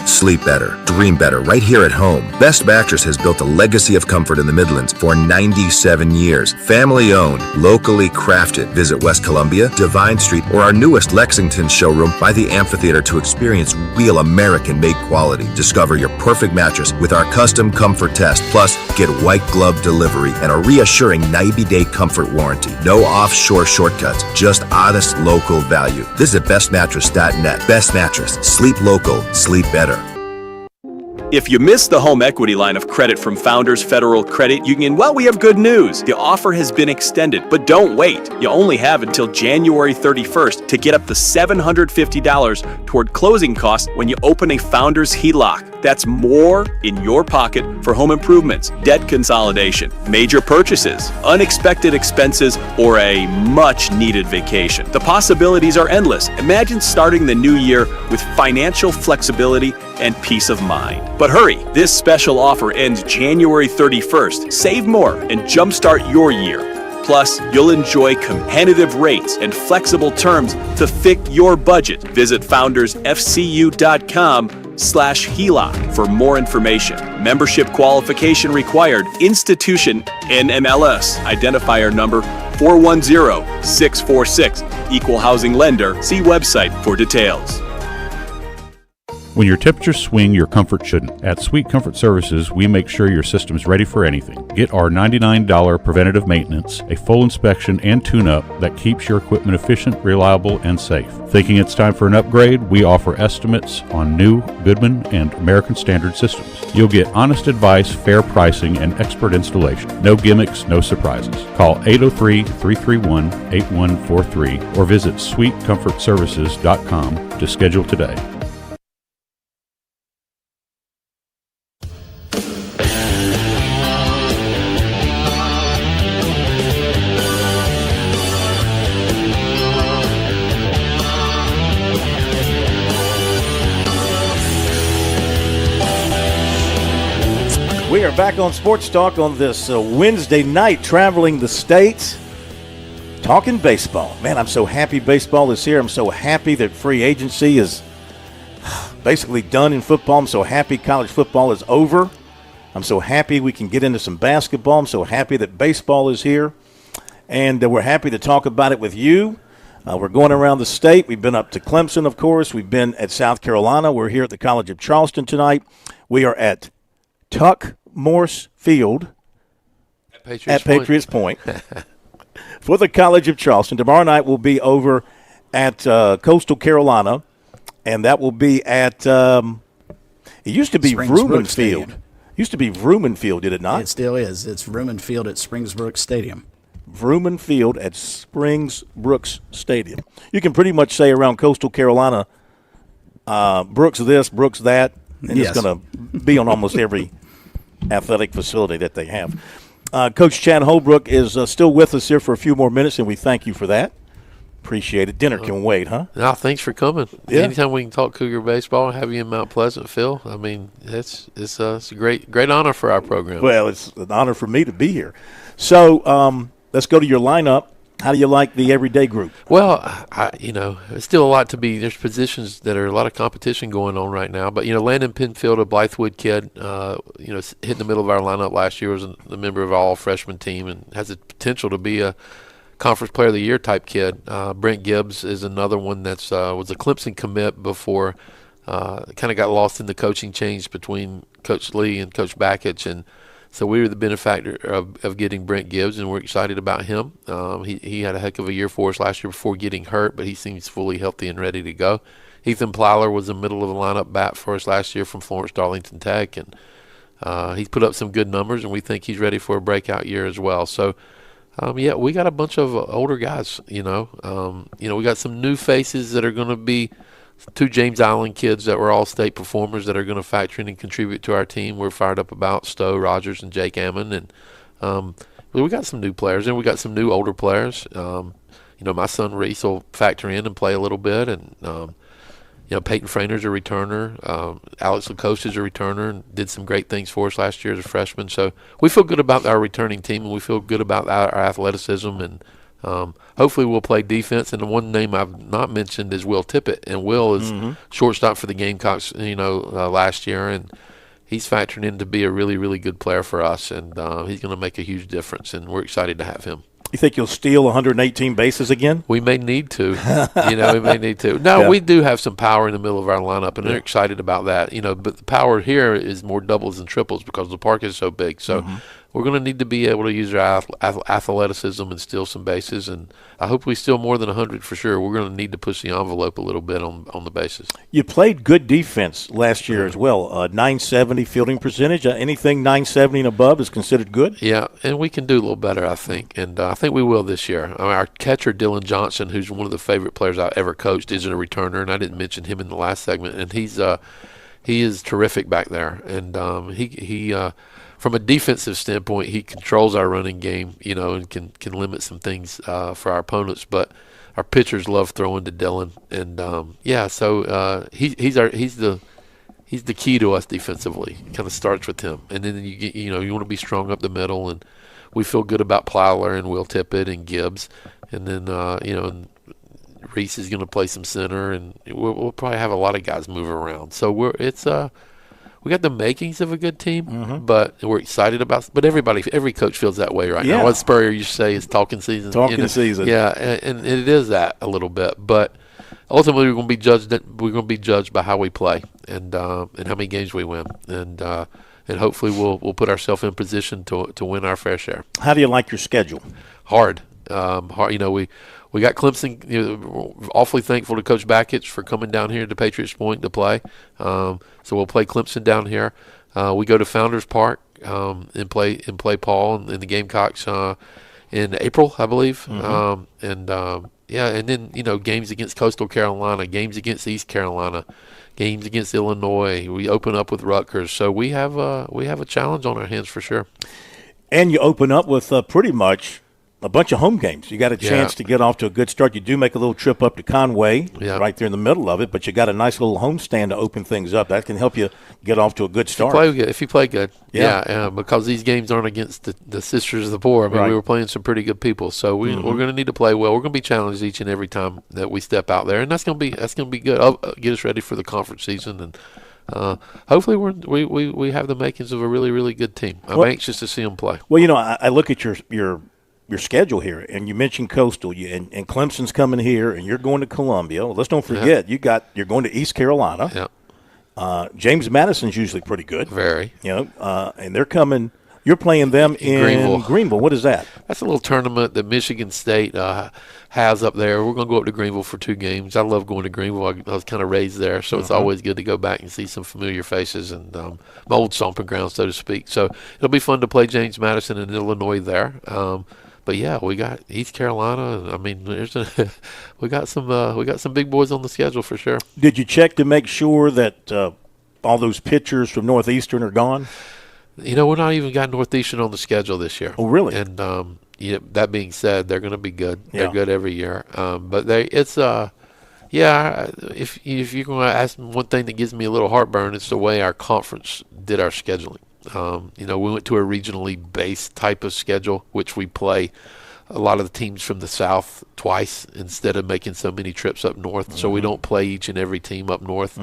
Sleep better, dream better, right here at home. Best Mattress has built a legacy of comfort in the Midlands for 97 years. Family owned, locally crafted. Visit West Columbia, Divine Street, or our newest Lexington showroom by the amphitheater to experience real American-made quality. Discover your perfect mattress with our custom comfort test. Plus, get white glove delivery and a reassuring 90-day comfort warranty. No offshore shortcuts, just honest local value. Visit bestmattress.net. Best Mattress. Sleep local. Sleep better. If you missed the home equity line of credit from Founders Federal Credit Union, well, we have good news. The offer has been extended, but don't wait. You only have until January 31st to get up to $750 toward closing costs when you open a Founders HELOC. That's more in your pocket for home improvements, debt consolidation, major purchases, unexpected expenses, or a much-needed vacation. The possibilities are endless. Imagine starting the new year with financial flexibility and peace of mind. But hurry, this special offer ends January 31st. Save more and jumpstart your year. Plus, you'll enjoy competitive rates and flexible terms to fit your budget. Visit foundersfcu.com/HELOC for more information. Membership qualification required. Institution NMLS. Identifier number 410646. Equal housing lender. See website for details. When your temperatures swing, your comfort shouldn't. At Sweet Comfort Services, we make sure your system's ready for anything. Get our $99 preventative maintenance, a full inspection and tune-up that keeps your equipment efficient, reliable, and safe. Thinking it's time for an upgrade? We offer estimates on new Goodman and American Standard systems. You'll get honest advice, fair pricing, and expert installation. No gimmicks, no surprises. Call 803-331-8143 or visit sweetcomfortservices.com to schedule today. We are back on Sports Talk on this Wednesday night, traveling the state, talking baseball. Man, I'm so happy baseball is here. I'm so happy that free agency is basically done in football. I'm so happy college football is over. I'm so happy we can get into some basketball. I'm so happy that baseball is here. And we're happy to talk about it with you. We're going around the state. We've been up to Clemson, of course. We've been at South Carolina. We're here at the College of Charleston tonight. We are at Tuck Morse Field at Patriots Point for the College of Charleston. Tomorrow night we'll be over at Coastal Carolina, and that will be at it used to be Vrooman Field. Used to be Vrooman Field, did it not? It still is. It's Vrooman Field at Springsbrook Stadium. Vrooman Field at Springsbrook Stadium. You can pretty much say around Coastal Carolina, Brooks this, Brooks that, and Yes. it's going to be on almost every athletic facility that they have. Coach Chad Holbrook is still with us here for a few more minutes, and we thank you for that. Appreciate it. Dinner can wait, huh? No, thanks for coming. Yeah. Anytime we can talk Cougar baseball, have you in Mount Pleasant, Phil. I mean, it's a great honor for our program. Well, it's an honor for me to be here. So let's go to your lineup. How do you like the everyday group? Well, it's still a lot to be. There's positions that are a lot of competition going on right now. But, Landon Penfield, a Blythewood kid, hit the middle of our lineup last year, was a member of our all-freshman team and has the potential to be a Conference Player of the Year type kid. Brent Gibbs is another one that's was a Clemson commit before kind of got lost in the coaching change between Coach Lee and Coach Bakich, and so we were the benefactor of getting Brent Gibbs, and we're excited about him. He had a heck of a year for us last year before getting hurt, but he seems fully healthy and ready to go. Ethan Plyler was the middle of the lineup bat for us last year from Florence Darlington Tech, and he's put up some good numbers, and we think he's ready for a breakout year as well. So, we got a bunch of older guys. We got some new faces that are going to be two James Island kids that were all-state performers that are going to factor in and contribute to our team. We're fired up about Stowe Rogers and Jake Ammon, and we got some new players, and we got some new older players. My son Reese will factor in and play a little bit, and Peyton Frainer's a returner. Alex Lacoste is a returner and did some great things for us last year as a freshman. So we feel good about our returning team, and we feel good about our athleticism, and hopefully we'll play defense. And the one name I've not mentioned is Will Tippett, and Will is shortstop for the Gamecocks, last year, and he's factoring in to be a really, really good player for us, and he's going to make a huge difference, and we're excited to have him. You think you'll steal 118 bases again? We may need to. We may need to. No, we do have some power in the middle of our lineup, and they're excited about that. But the power here is more doubles and triples because the park is so big. So we're going to need to be able to use our athleticism and steal some bases, and I hope we steal more than 100 for sure. We're going to need to push the envelope a little bit on the bases. You played good defense last year as well. 970 fielding percentage. Anything 970 and above is considered good? Yeah, and we can do a little better, I think, and I think we will this year. Our catcher, Dylan Johnson, who's one of the favorite players I've ever coached, is a returner, and I didn't mention him in the last segment, and he is terrific back there, and he from a defensive standpoint, he controls our running game, and can limit some things for our opponents. But our pitchers love throwing to Dylan, and so he's the key to us defensively. It kind of starts with him, and then you want to be strong up the middle, and we feel good about Plyler and Will Tippett and Gibbs, and then and Reese is going to play some center, and we'll probably have a lot of guys move around. So we got the makings of a good team, but we're excited about. But every coach feels that way right now. What Spurrier used to say is talking season. Season. Yeah, and it is that a little bit. But ultimately, we're going to be judged. We're going to be judged by how we play and how many games we win, and hopefully we'll put ourselves in position to win our fair share. How do you like your schedule? Hard. We got Clemson. We're awfully thankful to Coach Bakich for coming down here to Patriots Point to play. So we'll play Clemson down here. We go to Founders Park and play Paul and the Gamecocks in April, I believe. And then games against Coastal Carolina, games against East Carolina, games against Illinois. We open up with Rutgers, so we have a challenge on our hands for sure. And you open up with pretty much a bunch of home games. You got a chance to get off to a good start. You do make a little trip up to Conway, right there in the middle of it, but you got a nice little homestand to open things up. That can help you get off to a good start. If you play good, because these games aren't against the Sisters of the Poor. I mean, we were playing some pretty good people, so we're going to need to play well. We're going to be challenged each and every time that we step out there, and that's going to be good. Get us ready for the conference season, and hopefully we have the makings of a really, really good team. I'm anxious to see them play. Well, I look at your schedule here, and you mentioned Coastal, and Clemson's coming here, and you're going to Columbia. Well, let's don't forget you're going to East Carolina. Yeah. James Madison's usually pretty good. Very. And they're coming. You're playing them in Greenville. What is that? That's a little tournament that Michigan State has up there. We're going to go up to Greenville for 2 games. I love going to Greenville. I was kind of raised there, so it's always good to go back and see some familiar faces and my old stomping ground, so to speak. So it'll be fun to play James Madison in Illinois there. But yeah, we got East Carolina. I mean, we got some big boys on the schedule for sure. Did you check to make sure that all those pitchers from Northeastern are gone? We're not even got Northeastern on the schedule this year. Oh, really? And that being said, they're going to be good. Yeah. They're good every year. But if you're going to ask me one thing that gives me a little heartburn, it's the way our conference did our scheduling. We went to a regionally based type of schedule, which we play a lot of the teams from the South twice instead of making so many trips up north. So we don't play each and every team up north.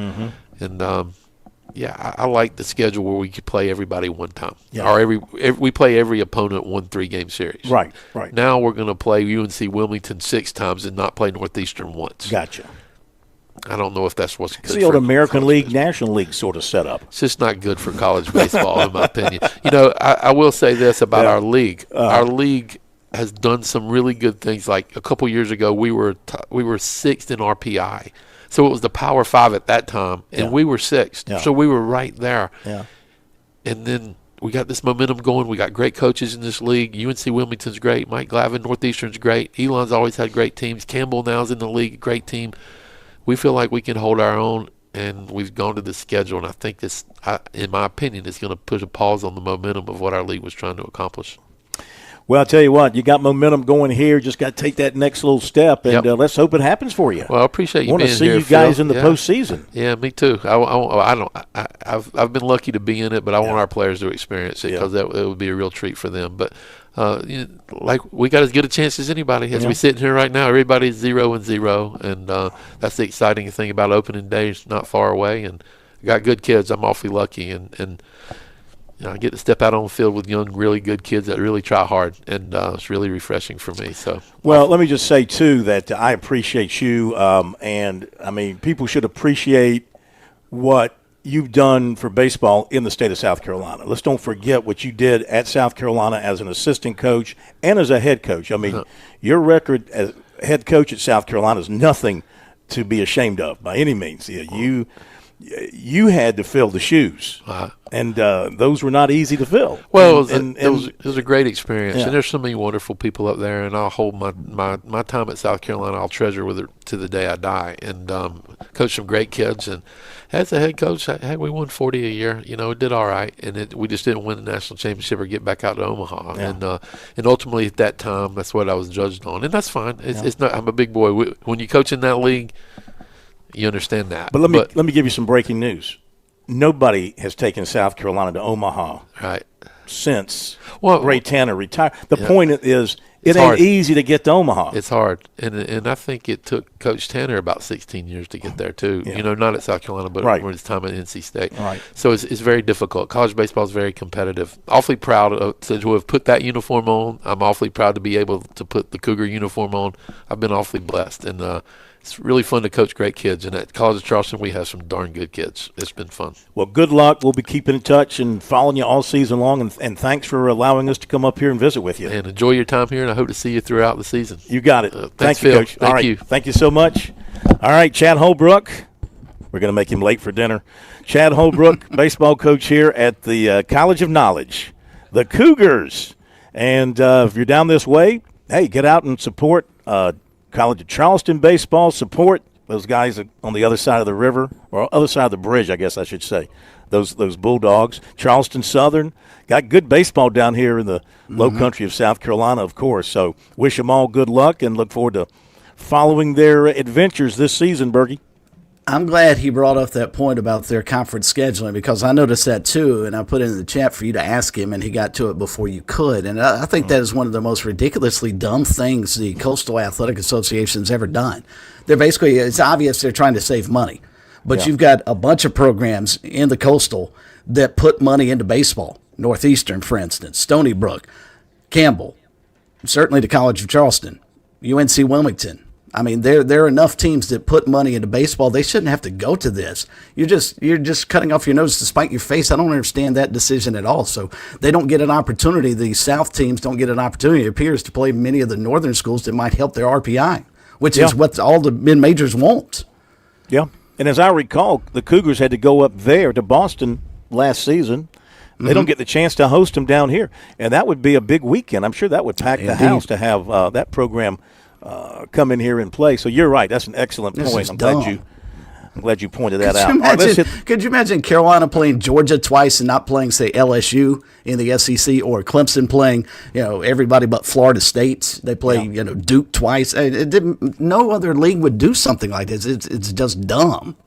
And I like the schedule where we could play everybody one time. Yeah. Or we play every opponent 1 3-game series. Right. Now we're going to play UNC Wilmington 6 times and not play Northeastern once. Gotcha. I don't know if that's what's good. It's the old American League, National League sort of setup. It's just not good for college baseball, in my opinion. I will say this about our league. Our league has done some really good things. Like a couple years ago, we were 6th in RPI. So it was the Power 5 at that time, and we were 6th. Yeah. So we were right there. Yeah. And then we got this momentum going. We got great coaches in this league. UNC Wilmington's great. Mike Glavin, Northeastern's great. Elon's always had great teams. Campbell now's in the league, great team. We feel like we can hold our own, and we've gone to the schedule. And I think this, in my opinion, is going to put a pause on the momentum of what our league was trying to accomplish. Well, I'll tell you what, you got momentum going here. Just got to take that next little step, and let's hope it happens for you. Well, I appreciate you being here. Want to see you guys in the postseason. Yeah, me too. I've been lucky to be in it, but I want our players to experience it because it would be a real treat for them. But we got as good a chance as anybody as we sitting here right now. Everybody's 0-0, and that's the exciting thing about opening day. It's not far away, and got good kids. I'm awfully lucky, and I get to step out on the field with young, really good kids that really try hard, and it's really refreshing for me. So, well, let me just say too that I appreciate you, and I mean, people should appreciate what you've done for baseball in the state of South Carolina. Let's don't forget what you did at South Carolina as an assistant coach and as a head coach. I mean, your record as head coach at South Carolina is nothing to be ashamed of by any means. You had to fill the shoes, and those were not easy to fill. Well, it was a great experience, and there's so many wonderful people up there, and I'll hold my time at South Carolina, I'll treasure with it to the day I die, and coach some great kids. And as a head coach, we won 40 a year. It did all right, and we just didn't win the national championship or get back out to Omaha. And ultimately at that time, that's what I was judged on, and that's fine. It's not. I'm a big boy. When you coach in that league, you understand that. But let me give you some breaking news. Nobody has taken South Carolina to Omaha since Ray Tanner retired. The point is, it ain't easy to get to Omaha. It's hard, and I think it took Coach Tanner about 16 years to get there too. Not at South Carolina, but for his time at NC State. Right. So it's very difficult. College baseball is very competitive. Awfully proud to have put that uniform on. I'm awfully proud to be able to put the Cougar uniform on. I've been awfully blessed, and it's really fun to coach great kids, and at College of Charleston we have some darn good kids. It's been fun. Well, good luck. We'll be keeping in touch and following you all season long, and thanks for allowing us to come up here and visit with you. And enjoy your time here, and I hope to see you throughout the season. You got it. Thanks, Thank you, Phil. Coach. Thank all right. you. Thank you so much. All right, Chad Holbrook. We're going to make him late for dinner. Chad Holbrook, baseball coach here at the College of Knowledge, the Cougars. And if you're down this way, hey, get out and support College of Charleston baseball. Support those guys on the other side of the river, or other side of the bridge, I guess I should say. Those Bulldogs. Charleston Southern got good baseball down here in the low country of South Carolina, of course. So wish them all good luck and look forward to following their adventures this season, Bergie. I'm glad he brought up that point about their conference scheduling, because I noticed that too, and I put it in the chat for you to ask him, and he got to it before you could. And I think that is one of the most ridiculously dumb things the Coastal Athletic Association's ever done. They're basically, it's obvious they're trying to save money, but you've got a bunch of programs in the Coastal that put money into baseball. Northeastern, for instance, Stony Brook, Campbell, certainly the College of Charleston, UNC Wilmington. I mean, there are enough teams that put money into baseball. They shouldn't have to go to this. You're just cutting off your nose to spite your face. I don't understand that decision at all. So they don't get an opportunity. The South teams don't get an opportunity, it appears, to play many of the Northern schools that might help their RPI, which is what all the mid-majors want. Yeah, and as I recall, the Cougars had to go up there to Boston last season. They don't get the chance to host them down here, and that would be a big weekend. I'm sure that would pack the house to have that program come in here and play. So you're right. That's an excellent point. I'm I'm glad you pointed that out. Could you imagine Carolina playing Georgia twice and not playing, say, LSU in the SEC, or Clemson playing, everybody but Florida State? They play, Duke twice. No other league would do something like this. It's just dumb.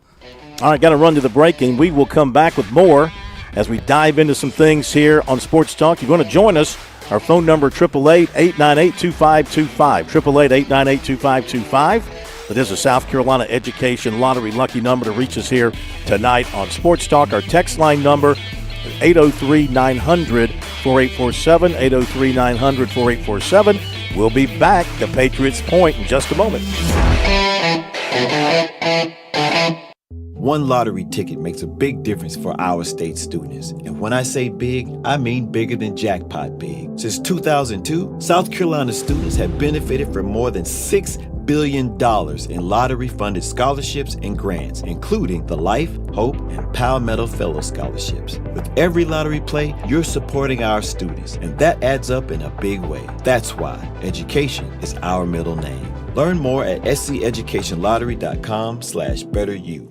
All right, got to run to the break, and we will come back with more as we dive into some things here on Sports Talk. You're going to join us. Our phone number, 888-898-2525, 888-898-2525. It is a South Carolina Education Lottery lucky number to reach us here tonight on Sports Talk. Our text line number, 803-900-4847, 803-900-4847. We'll be back to Patriots Point in just a moment. One lottery ticket makes a big difference for our state students. And when I say big, I mean bigger than jackpot big. Since 2002, South Carolina students have benefited from more than $6 billion in lottery-funded scholarships and grants, including the Life, Hope, and Palmetto Fellow Scholarships. With every lottery play, you're supporting our students, and that adds up in a big way. That's why education is our middle name. Learn more at sceducationlottery.com/betteryou.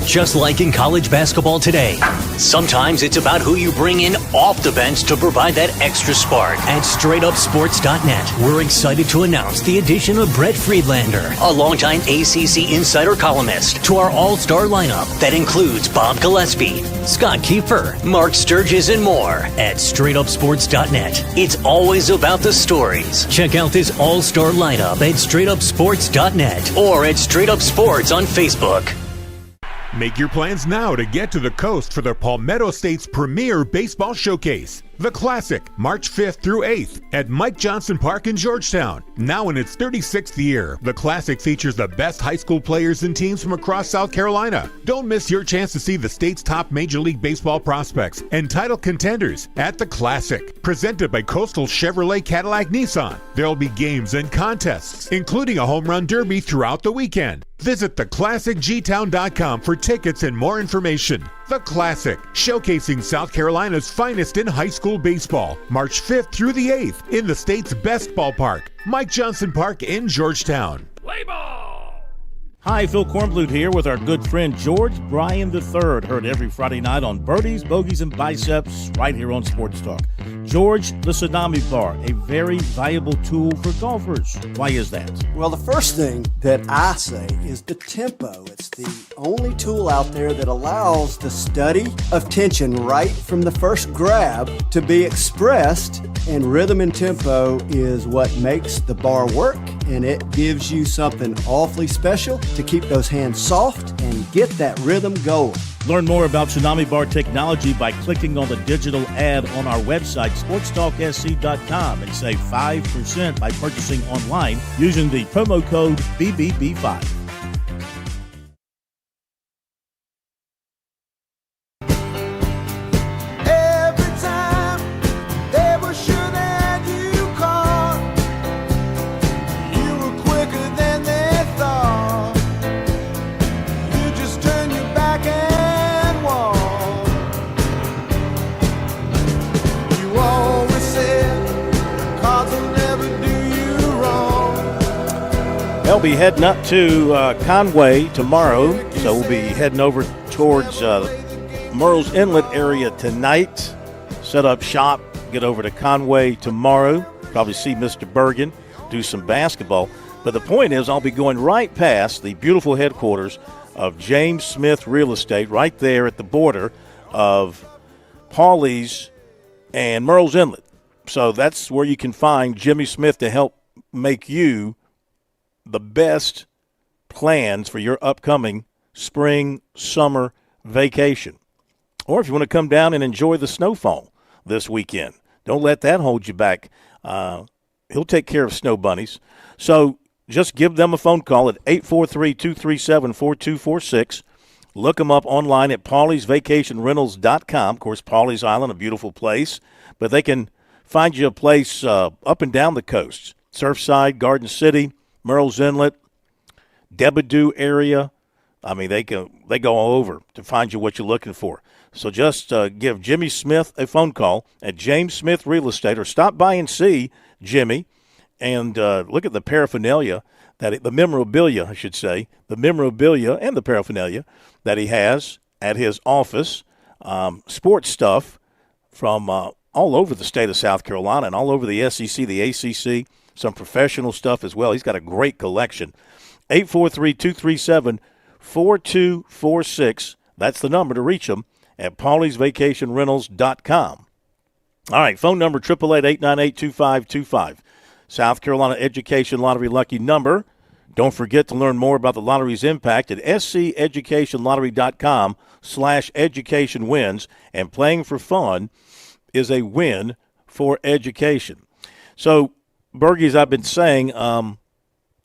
Just like in college basketball today, sometimes it's about who you bring in off the bench to provide that extra spark. At StraightUpSports.net, we're excited to announce the addition of Brett Friedlander, a longtime ACC insider columnist, to our all-star lineup that includes Bob Gillespie, Scott Kiefer, Mark Sturgis, and more. At StraightUpSports.net, it's always about the stories. Check out this all-star lineup at StraightUpSports.net or at Straight Up Sports on Facebook. Make your plans now to get to the coast for the Palmetto State's premier baseball showcase. The Classic, March 5th through 8th at Mike Johnson Park in Georgetown. Now in its 36th year, the Classic features the best high school players and teams from across South Carolina. Don't miss your chance to see the state's top Major League Baseball prospects and title contenders at the Classic. Presented by Coastal Chevrolet Cadillac Nissan. There'll be games and contests, including a home run derby throughout the weekend. Visit theclassicgtown.com for tickets and more information. The Classic, showcasing South Carolina's finest in high school baseball, March 5th through the 8th in the state's best ballpark, Mike Johnson Park in Georgetown. Play ball! Hi, Phil Kornblut here with our good friend George Bryan III, heard every Friday night on Birdies, Bogeys, and Biceps right here on Sports Talk. George, the Tsunami Bar, a very valuable tool for golfers. Why is that? Well, the first thing that I say is the tempo. It's the only tool out there that allows the study of tension right from the first grab to be expressed, and rhythm and tempo is what makes the bar work, and it gives you something awfully special to keep those hands soft and get that rhythm going. Learn more about Tsunami Bar technology by clicking on the digital ad on our website, SportsTalkSC.com, and save 5% by purchasing online using the promo code BBB5. They'll be heading up to Conway tomorrow, so we'll be heading over towards Murrells Inlet area tonight. Set up shop, get over to Conway tomorrow. Probably see Mr. Bergen, do some basketball. But the point is, I'll be going right past the beautiful headquarters of James Smith Real Estate, right there at the border of Pawleys and Murrells Inlet. So that's where you can find Jimmy Smith to help make you the best plans for your upcoming spring, summer vacation. Or if you want to come down and enjoy the snowfall this weekend, don't let that hold you back. He'll take care of snow bunnies. So just give them a phone call at 843-237-4246. Look them up online at PawleysVacationRentals.com. Of course, Pawleys Island, a beautiful place. But they can find you a place up and down the coast. Surfside, Garden City, Murrells Inlet, Debadoo area. I mean, they go all over to find you what you're looking for. So just give Jimmy Smith a phone call at James Smith Real Estate, or stop by and see Jimmy and look at the paraphernalia, the memorabilia, I should say, the memorabilia and the paraphernalia that he has at his office, sports stuff from all over the state of South Carolina and all over the SEC, the ACC, some professional stuff as well. He's got a great collection. 843-237-4246. That's the number to reach him at pauliesvacationrentals.com. All right, phone number 888-898-2525. South Carolina Education Lottery lucky number. Don't forget to learn more about the lottery's impact at sceducationlottery.com/educationwins. And playing for fun is a win for education. So, Bergie, as I've been saying, a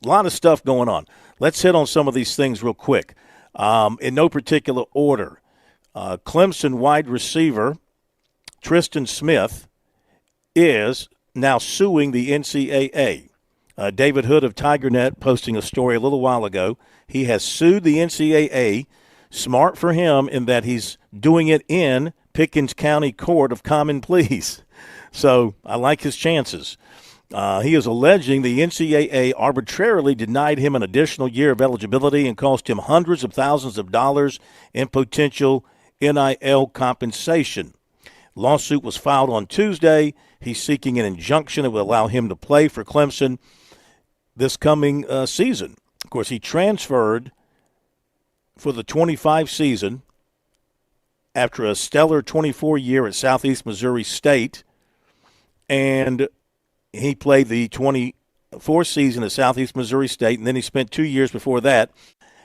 lot of stuff going on. Let's hit on some of these things real quick. In no particular order, Clemson wide receiver Tristan Smith is now suing the NCAA. David Hood of TigerNet posting a story a little while ago. He has sued the NCAA. Smart for him in that he's doing it in Pickens County Court of Common Pleas. So I like his chances. He is alleging the NCAA arbitrarily denied him an additional year of eligibility and cost him hundreds of thousands of dollars in potential NIL compensation. Lawsuit was filed on Tuesday. He's seeking an injunction that will allow him to play for Clemson this coming season. Of course, he transferred for the 25 season after a stellar 24 year at Southeast Missouri State, and he played the 24 season at Southeast Missouri State, and then he spent 2 years before that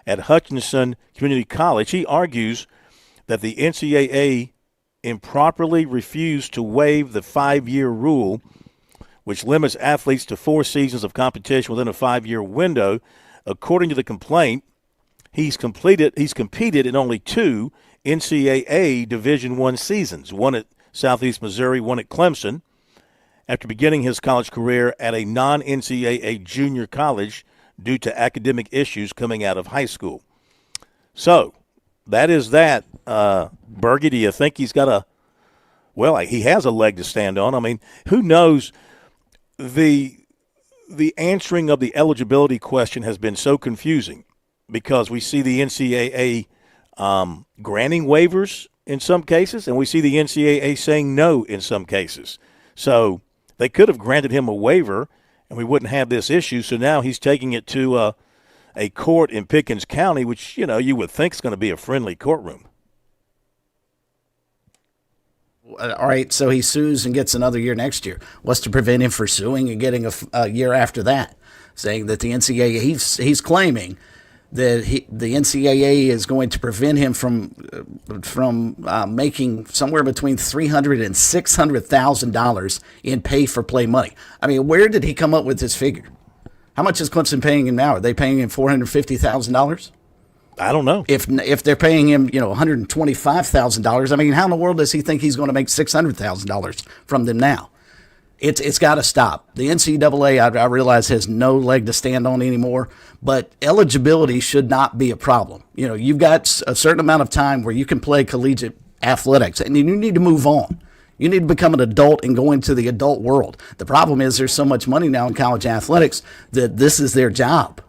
at Hutchinson Community College. He argues that the NCAA improperly refused to waive the 5-year rule, which limits athletes to 4 seasons of competition within a 5-year window. According to the complaint, he's competed in only 2 NCAA Division I seasons, one at Southeast Missouri, one at Clemson, after beginning his college career at a non-NCAA junior college due to academic issues coming out of high school. So, that is that. Bergie, do you think he's got he has a leg to stand on? I mean, who knows? The answering of the eligibility question has been so confusing because we see the NCAA granting waivers in some cases, and we see the NCAA saying no in some cases. So they could have granted him a waiver, and we wouldn't have this issue. So now he's taking it to a court in Pickens County, which, you would think is going to be a friendly courtroom. All right, so he sues and gets another year next year. What's to prevent him from suing and getting a year after that? Saying that the NCAA, he's claiming that the NCAA is going to prevent him from making somewhere between $300,000 and $600,000 in pay-for-play money. I mean, where did he come up with this figure? How much is Clemson paying him now? Are they paying him $450,000? I don't know. If they're paying him, $125,000, I mean, how in the world does he think he's going to make $600,000 from them now? It's got to stop. The NCAA, I realize, has no leg to stand on anymore, but eligibility should not be a problem. You've got a certain amount of time where you can play collegiate athletics, and you need to move on. You need to become an adult and go into the adult world. The problem is there's so much money now in college athletics that this is their job.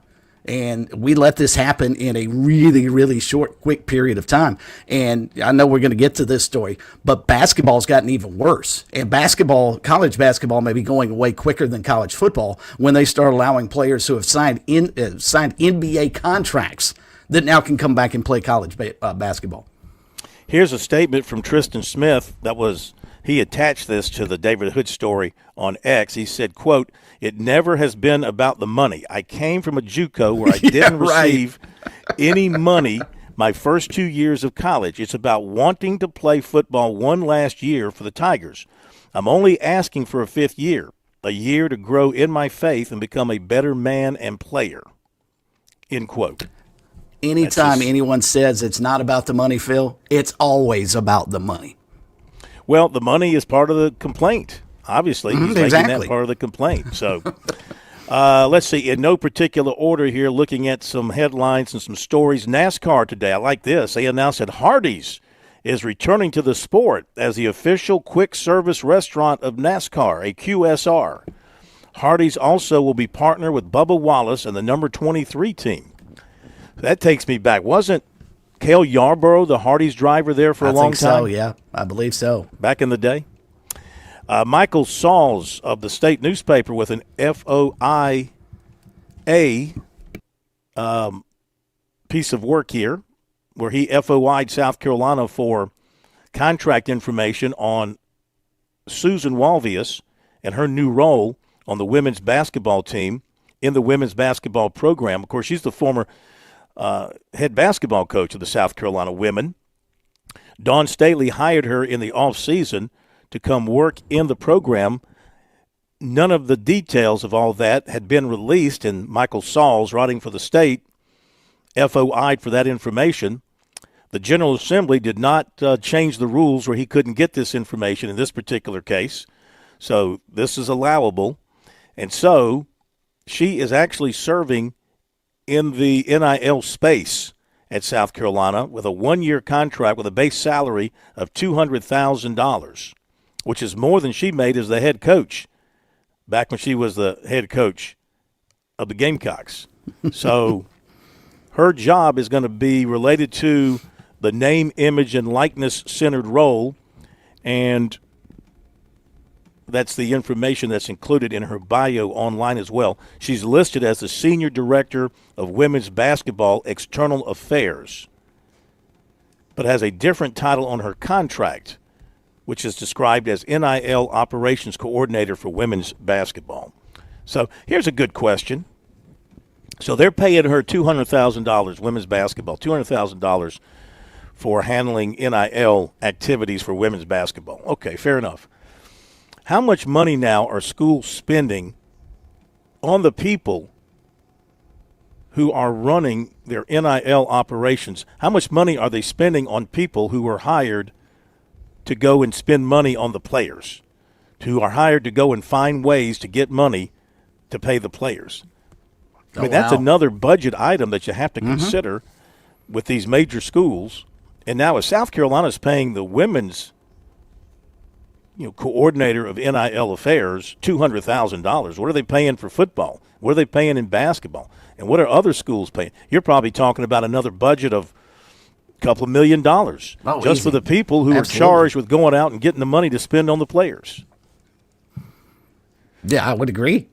And we let this happen in a really, really short, quick period of time. And I know we're going to get to this story, but basketball's gotten even worse. And college basketball may be going away quicker than college football when they start allowing players who have signed NBA contracts that now can come back and play college basketball. Here's a statement from Tristan Smith he attached this to the David Hood story on X. He said, quote, "It never has been about the money. I came from a JUCO where I didn't receive any money my first 2 years of college. It's about wanting to play football one last year for the Tigers. I'm only asking for a 5th year, a year to grow in my faith and become a better man and player." End quote. Anytime anyone says it's not about the money, Phil, it's always about the money. Well, the money is part of the complaint. Obviously, he's making that part of the complaint. So let's see. In no particular order here, looking at some headlines and some stories. NASCAR today. I like this. They announced that Hardee's is returning to the sport as the official quick service restaurant of NASCAR, a QSR. Hardee's also will be partnered with Bubba Wallace and the number 23 team. That takes me back. Wasn't Cale Yarborough the Hardee's driver there for a long time? I think so, yeah. I believe so. Back in the day? Michael Sauls of the state newspaper with an FOIA piece of work here, where he FOI'd South Carolina for contract information on Susan Walvius and her new role on the women's basketball team in the women's basketball program. Of course, she's the former head basketball coach of the South Carolina women. Dawn Staley hired her in the offseason to come work in the program. None of the details of all that had been released, and Michael Sauls, writing for the state, FOI'd for that information. The General Assembly did not change the rules where he couldn't get this information in this particular case. So this is allowable. And so she is actually serving in the NIL space at South Carolina with a one-year contract with a base salary of $200,000, which is more than she made as the head coach back when she was the head coach of the Gamecocks. So her job is going to be related to the name, image, and likeness-centered role, and that's the information that's included in her bio online as well. She's listed as the Senior Director of Women's Basketball External Affairs, but has a different title on her contract, which is described as NIL Operations Coordinator for Women's Basketball. So here's a good question. So they're paying her $200,000, women's basketball, $200,000 for handling NIL activities for women's basketball. Okay, fair enough. How much money now are schools spending on the people who are running their NIL operations? How much money are they spending on people who are hired to go and spend money on the players, who are hired to go and find ways to get money to pay the players? I mean, that's another budget item that you have to consider with these major schools. And now as South Carolina is paying the women's coordinator of NIL affairs $200,000, what are they paying for football? What are they paying in basketball? And what are other schools paying? You're probably talking about another budget of a couple of $1 million just for the people who are charged with going out and getting the money to spend on the players. Yeah, I would agree.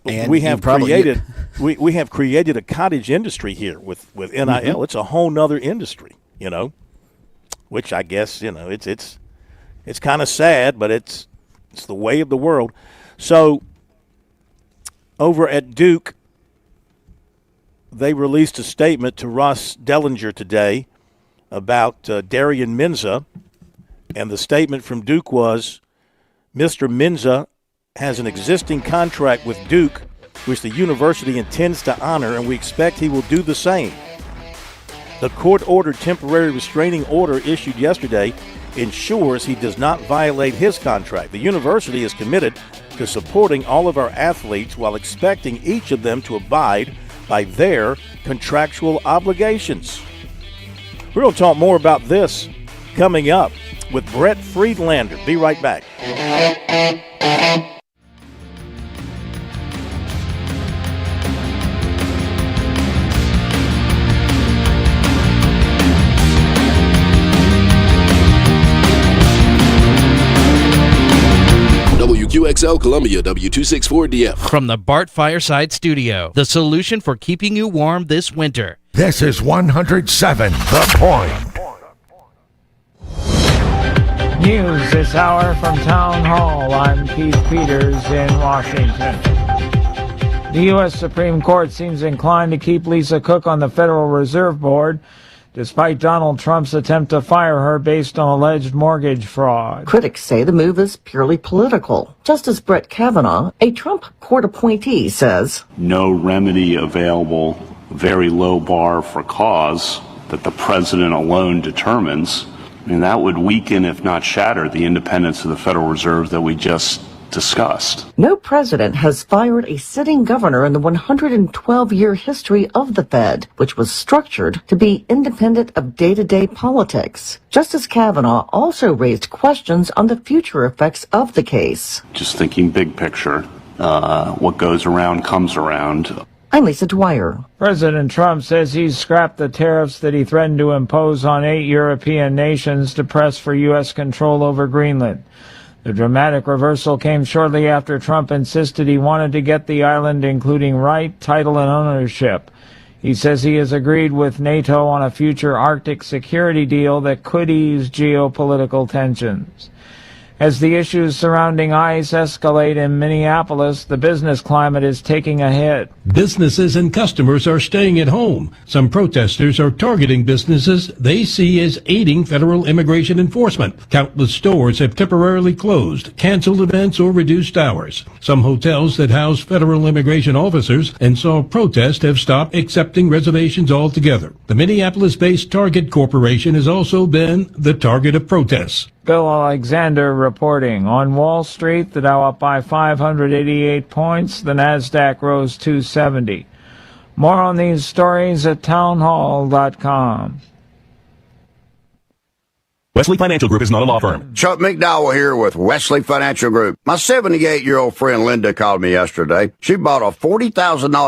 And we have created we have created a cottage industry here with NIL. It's a whole nother industry, which I guess it's kind of sad, but it's the way of the world. So over at Duke, they released a statement to Ross Dellinger today about Darian Menza, and the statement from Duke was, Mr. Menza has an existing contract with Duke, which the university intends to honor, and we expect he will do the same. The court-ordered temporary restraining order issued yesterday ensures he does not violate his contract. The university is committed to supporting all of our athletes while expecting each of them to abide by their contractual obligations. We're going to talk more about this coming up with Brett Friedlander. Be right back. WQXL Columbia W264DF. From the Bart Fireside Studio, the solution for keeping you warm this winter. This is 107 The Point. News this hour from Town Hall. I'm Keith Peters in Washington. The U.S. Supreme Court seems inclined to keep Lisa Cook on the Federal Reserve Board, despite Donald Trump's attempt to fire her based on alleged mortgage fraud. Critics say the move is purely political. Justice Brett Kavanaugh, a Trump court appointee, says, no remedy available, very low bar for cause that the president alone determines. I mean, that would weaken, if not shatter, the independence of the Federal Reserve that we just discussed. No president has fired a sitting governor in the 112-year history of the Fed, which was structured to be independent of day-to-day politics. Justice Kavanaugh also raised questions on the future effects of the case. Just thinking big picture, what goes around comes around. I'm Lisa Dwyer. President Trump says he's scrapped the tariffs that he threatened to impose on 8 European nations to press for U.S. control over Greenland. The dramatic reversal came shortly after Trump insisted he wanted to get the island, including right, title, and ownership. He says he has agreed with NATO on a future Arctic security deal that could ease geopolitical tensions. As the issues surrounding ICE escalate in Minneapolis, the business climate is taking a hit. Businesses and customers are staying at home. Some protesters are targeting businesses they see as aiding federal immigration enforcement. Countless stores have temporarily closed, canceled events, or reduced hours. Some hotels that house federal immigration officers and saw protests have stopped accepting reservations altogether. The Minneapolis-based Target Corporation has also been the target of protests. Bill Alexander reporting. On Wall Street, the Dow up by 588 points. The Nasdaq rose 270. More on these stories at townhall.com. Wesley Financial Group is not a law firm. Chuck McDowell here with Wesley Financial Group. My 78-year-old friend Linda called me yesterday. She bought a $40,000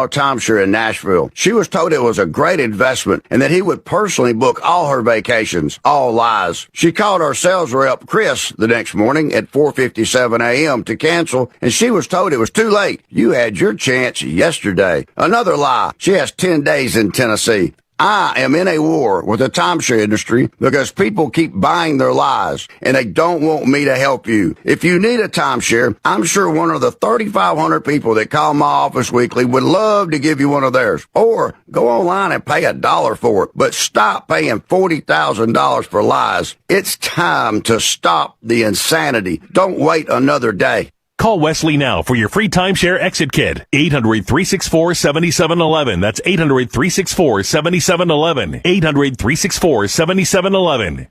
timeshare in Nashville. She was told it was a great investment and that he would personally book all her vacations. All lies. She called our sales rep, Chris, the next morning at 4:57 a.m. to cancel, and she was told it was too late. You had your chance yesterday. Another lie. She has 10 days in Tennessee. I am in a war with the timeshare industry because people keep buying their lies, and they don't want me to help you. If you need a timeshare, I'm sure one of the 3,500 people that call my office weekly would love to give you one of theirs. Or go online and pay $1 for it. But stop paying $40,000 for lies. It's time to stop the insanity. Don't wait another day. Call Wesley now for your free timeshare exit kit. 800-364-7711. That's 800-364-7711. 800-364-7711.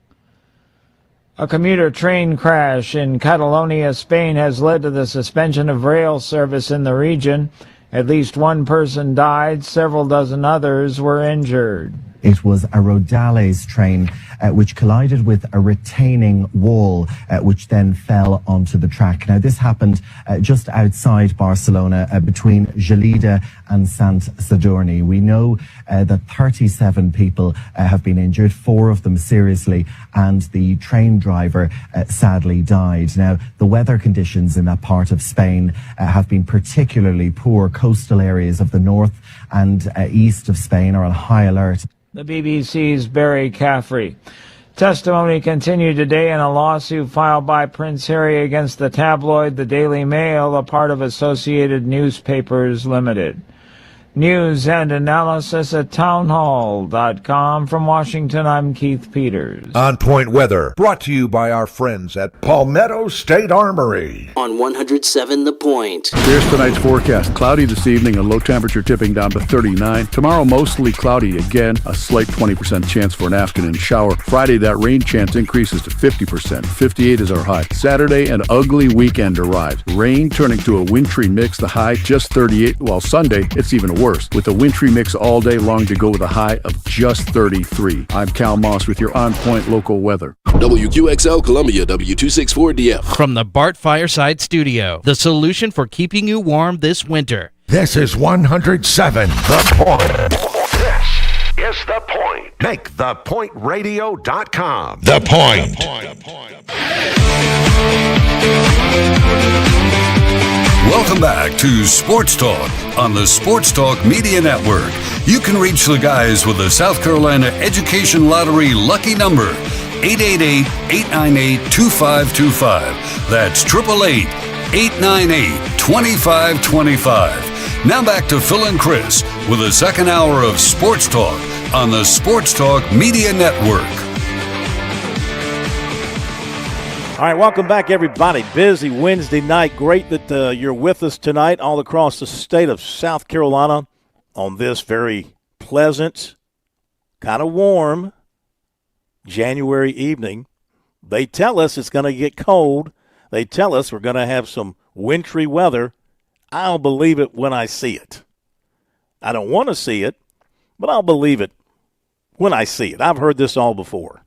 A commuter train crash in Catalonia, Spain has led to the suspension of rail service in the region. At least one person died. Several dozen others were injured. It was a Rodales train which collided with a retaining wall, which then fell onto the track. Now, this happened just outside Barcelona, between Gelida and Sant Sadurní. We know that 37 people have been injured, 4 of them seriously, and the train driver sadly died. Now, the weather conditions in that part of Spain have been particularly poor. Coastal areas of the north and east of Spain are on high alert. The BBC's Barry Caffrey. Testimony continued today in a lawsuit filed by Prince Harry against the tabloid The Daily Mail, a part of Associated Newspapers Limited. News and analysis at townhall.com. From Washington, I'm Keith Peters. On Point Weather, brought to you by our friends at Palmetto State Armory. On 107 The Point. Here's tonight's forecast. Cloudy this evening, a low temperature tipping down to 39. Tomorrow, mostly cloudy again, a slight 20% chance for an afternoon shower. Friday, that rain chance increases to 50%. 58 is our high. Saturday, an ugly weekend arrives. Rain turning to a wintry mix, the high just 38, while Sunday, it's even worse, with a wintry mix all day long to go with a high of just 33. I'm Cal Moss with your on-point local weather. WQXL Columbia, W264DF. From the Bart Fireside Studio, the solution for keeping you warm this winter. This is 107 The Point. This is The Point. Make thepointradio.com. The Point. Welcome back to Sports Talk on the Sports Talk Media Network. You can reach the guys with the South Carolina Education Lottery lucky number, 888-898-2525. That's 888-898-2525. Now back to Phil and Chris with the second hour of Sports Talk on the Sports Talk Media Network. All right, welcome back, everybody. Busy Wednesday night. Great that you're with us tonight all across the state of South Carolina on this very pleasant, kind of warm January evening. They tell us it's going to get cold. They tell us we're going to have some wintry weather, I'll believe it when I see it. I don't want to see it, but I'll believe it when I see it. I've heard this all before,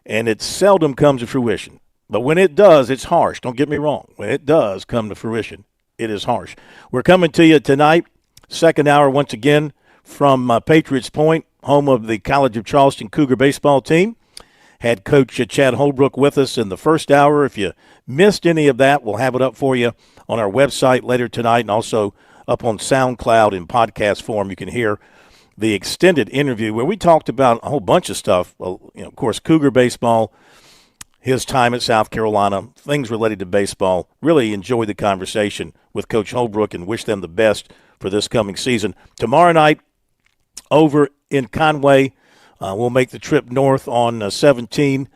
and it seldom comes to fruition. But when it does, it's harsh. Don't get me wrong. When it does come to fruition, it is harsh. We're coming to you tonight, second hour once again from Patriots Point, home of the College of Charleston Cougar baseball team. Had Coach Chad Holbrook with us in the first hour. If you missed any of that, we'll have it up for you on our website later tonight and also up on SoundCloud in podcast form. You can hear the extended interview where we talked about a whole bunch of stuff. Well, of course, Cougar baseball, his time at South Carolina, things related to baseball. Really enjoyed the conversation with Coach Holbrook and wish them the best for this coming season. Tomorrow night over in Conway, we'll make the trip north on 17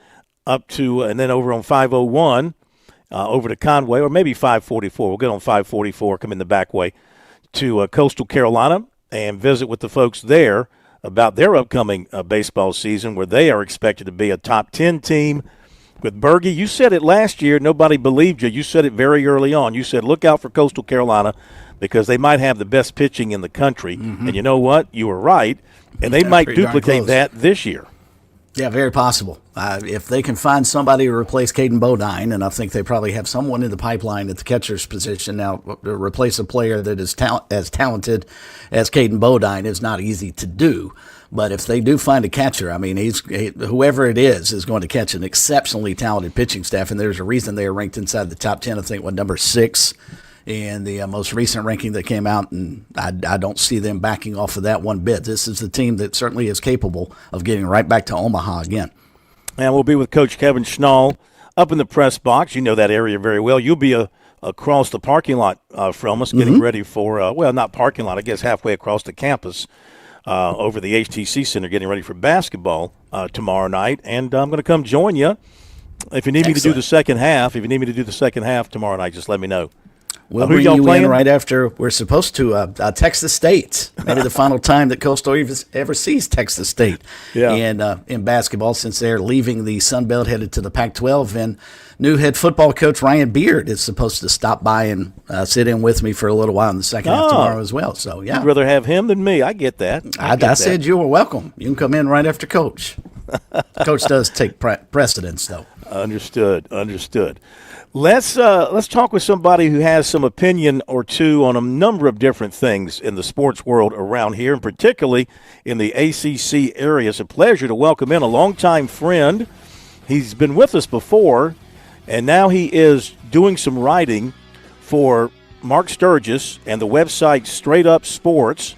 up to, and then over on 501 over to Conway, or maybe 544. We'll get on 544, come in the back way to Coastal Carolina and visit with the folks there about their upcoming baseball season, where they are expected to be a top 10 team. With Bergie, you said it last year. Nobody believed you. You said it very early on. You said, look out for Coastal Carolina because they might have the best pitching in the country. And you know what? You were right. And they might duplicate that this year. Yeah, very possible. If they can find somebody to replace Caden Bodine, and I think they probably have someone in the pipeline at the catcher's position now, to replace a player that is as talented as Caden Bodine is not easy to do. But if they do find a catcher, I mean, whoever it is going to catch an exceptionally talented pitching staff, and there's a reason they are ranked inside the top 10, I think, number 6 in the most recent ranking that came out, and I don't see them backing off of that one bit. This is the team that certainly is capable of getting right back to Omaha again. And we'll be with Coach Kevin Schnall up in the press box. You know that area very well. You'll be across the parking lot from us, getting ready for, not parking lot, I guess halfway across the campus over the HTC Center, getting ready for basketball tomorrow night. And I'm going to come join you. If you need me to do the second half, tomorrow night, just let me know. We'll bring you in right after we're supposed to Texas State. Maybe the final time that Coastal ever sees Texas State in basketball, since they're leaving the Sun Belt, headed to the Pac-12. And new head football coach Ryan Beard is supposed to stop by and sit in with me for a little while in the second half tomorrow as well. So, yeah. You'd rather have him than me. I get that. I said you were welcome. You can come in right after Coach. Coach does take precedence, though. Understood. Let's talk with somebody who has some opinion or two on a number of different things in the sports world around here, and particularly in the ACC area. It's a pleasure to welcome in a longtime friend. He's been with us before, and now he is doing some writing for Mark Sturgis and the website Straight Up Sports,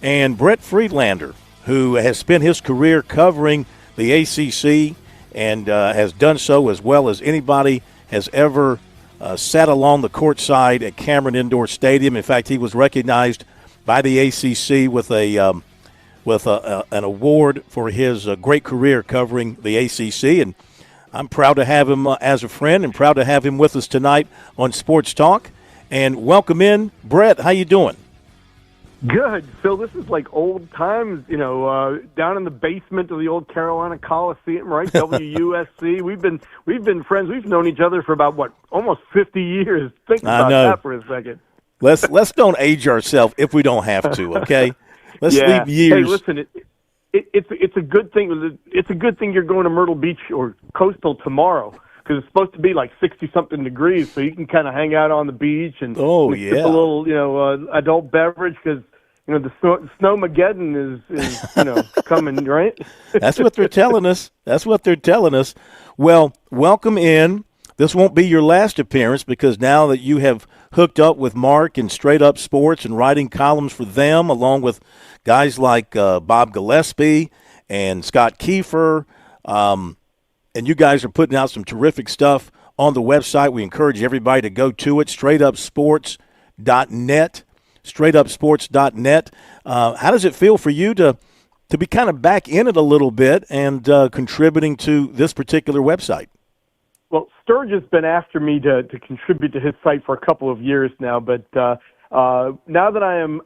and Brett Friedlander, who has spent his career covering the ACC and has done so as well as anybody has ever sat along the courtside at Cameron Indoor Stadium. In fact, he was recognized by the ACC with an award for his great career covering the ACC. And I'm proud to have him as a friend and proud to have him with us tonight on Sports Talk. And welcome in, Brett. How you doing? Good. Phil, this is like old times, down in the basement of the old Carolina Coliseum, right? WUSC. We've been friends. We've known each other for about, almost 50 years. Think about that for a second. Let's don't age ourselves if we don't have to, okay? Let's leave years. Hey, listen, it's a good thing. It's a good thing you're going to Myrtle Beach or Coastal tomorrow, because it's supposed to be like 60-something degrees, so you can kind of hang out on the beach and sip a little, adult beverage, because the snowmageddon is coming, right? That's what they're telling us. Well, welcome in. This won't be your last appearance, because now that you have hooked up with Mark and Straight Up Sports and writing columns for them, along with guys like Bob Gillespie and Scott Kiefer, and you guys are putting out some terrific stuff on the website. We encourage everybody to go to it, straightupsports.net. straightupsports.net. How does it feel for you to be kind of back in it a little bit and contributing to this particular website? Well, Sturge has been after me to contribute to his site for a couple of years now, but now that I am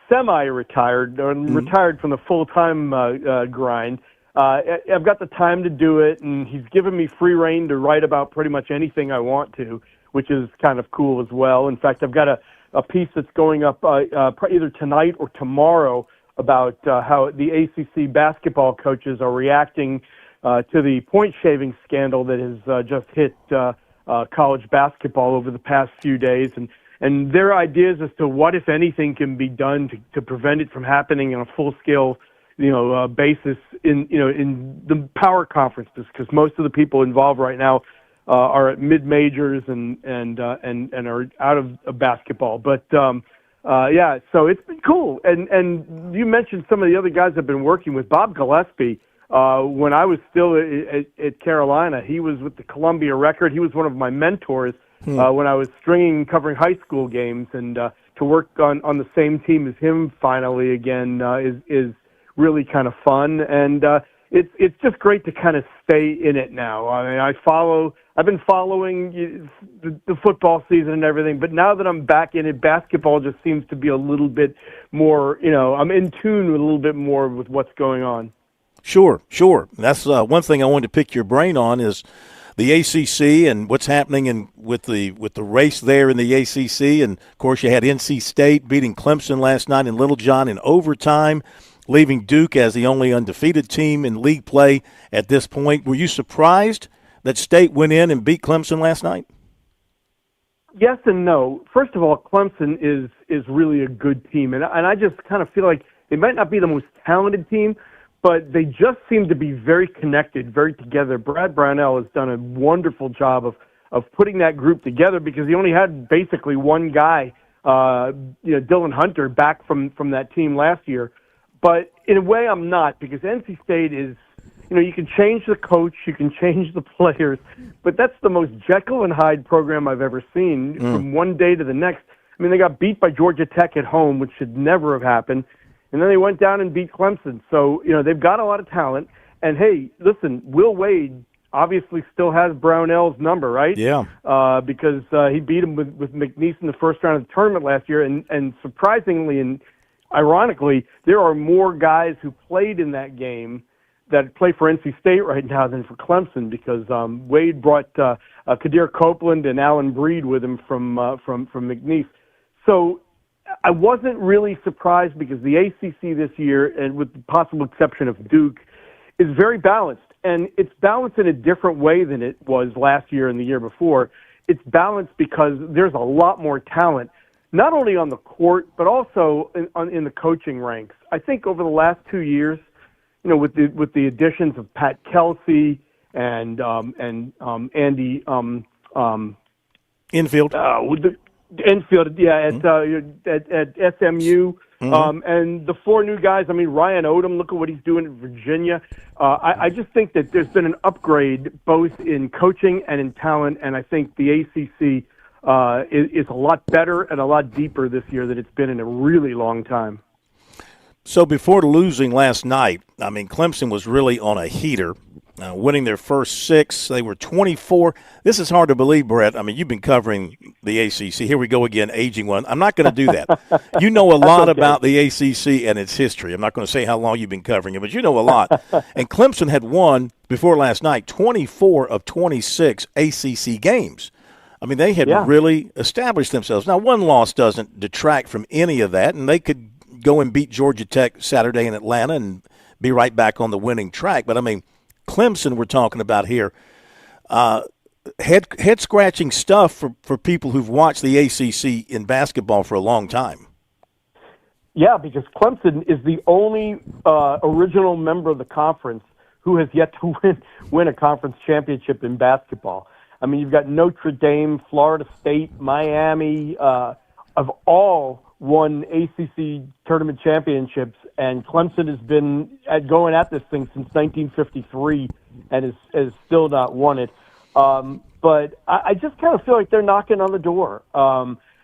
semi-retired, or retired from the full-time grind, I've got the time to do it, and he's given me free rein to write about pretty much anything I want to, which is kind of cool as well. In fact, I've got a piece that's going up either tonight or tomorrow about how the ACC basketball coaches are reacting to the point shaving scandal that has just hit college basketball over the past few days, and their ideas as to what, if anything, can be done to prevent it from happening on a full-scale basis in the power conferences, because most of the people involved right now are at mid-majors and are out of basketball. But yeah, so it's been cool. And you mentioned some of the other guys I've been working with. Bob Gillespie, when I was still at Carolina, he was with the Columbia Record. He was one of my mentors when I was covering high school games, and to work on the same team as him finally again is really kind of fun. And it's just great to kind of stay in it now. I mean, I've been following the football season and everything, but now that I'm back in it, basketball just seems to be a little bit more, I'm in tune with a little bit more with what's going on. Sure. That's one thing I wanted to pick your brain on is the ACC and what's happening with the race there in the ACC. And, of course, you had NC State beating Clemson last night in Littlejohn in overtime, leaving Duke as the only undefeated team in league play at this point. Were you surprised that State went in and beat Clemson last night? Yes and no. First of all, Clemson is really a good team, and I just kind of feel like they might not be the most talented team, but they just seem to be very connected, very together. Brad Brownell has done a wonderful job of putting that group together, because he only had basically one guy, Dylan Hunter, back from that team last year. But in a way, I'm not, because NC State is, you can change the coach, you can change the players, but that's the most Jekyll and Hyde program I've ever seen from one day to the next. I mean, they got beat by Georgia Tech at home, which should never have happened. And then they went down and beat Clemson. So, they've got a lot of talent. And, hey, listen, Will Wade obviously still has Brownell's number, right? Yeah. Because he beat him with McNeese in the first round of the tournament last year. And surprisingly and ironically, there are more guys who played in that game that play for NC State right now than for Clemson, because Wade brought Kadir Copeland and Alan Breed with him from McNeese. So I wasn't really surprised, because the ACC this year, and with the possible exception of Duke, is very balanced. And it's balanced in a different way than it was last year and the year before. It's balanced because there's a lot more talent, not only on the court, but also in the coaching ranks. I think over the last 2 years, with the additions of Pat Kelsey and Andy Infield. Enfield, yeah, at SMU, and the four new guys. I mean, Ryan Odom, look at what he's doing in Virginia. I just think that there's been an upgrade both in coaching and in talent, and I think the ACC is a lot better and a lot deeper this year than it's been in a really long time. So before losing last night, I mean, Clemson was really on a heater, winning their first 6. They were 24. This is hard to believe, Brett. I mean, you've been covering the ACC. Here we go again, aging one. I'm not going to do that. You know a lot about the ACC and its history. I'm not going to say how long you've been covering it, but you know a lot. And Clemson had won, before last night, 24 of 26 ACC games. I mean, they had really established themselves. Now, one loss doesn't detract from any of that, and they could go and beat Georgia Tech Saturday in Atlanta and be right back on the winning track. But, I mean, Clemson we're talking about here, head-scratching stuff for people who've watched the ACC in basketball for a long time. Yeah, because Clemson is the only original member of the conference who has yet to win a conference championship in basketball. I mean, you've got Notre Dame, Florida State, Miami, of all won ACC tournament championships, and Clemson has been going at this thing since 1953 and has still not won it. But I just kind of feel like they're knocking on the door.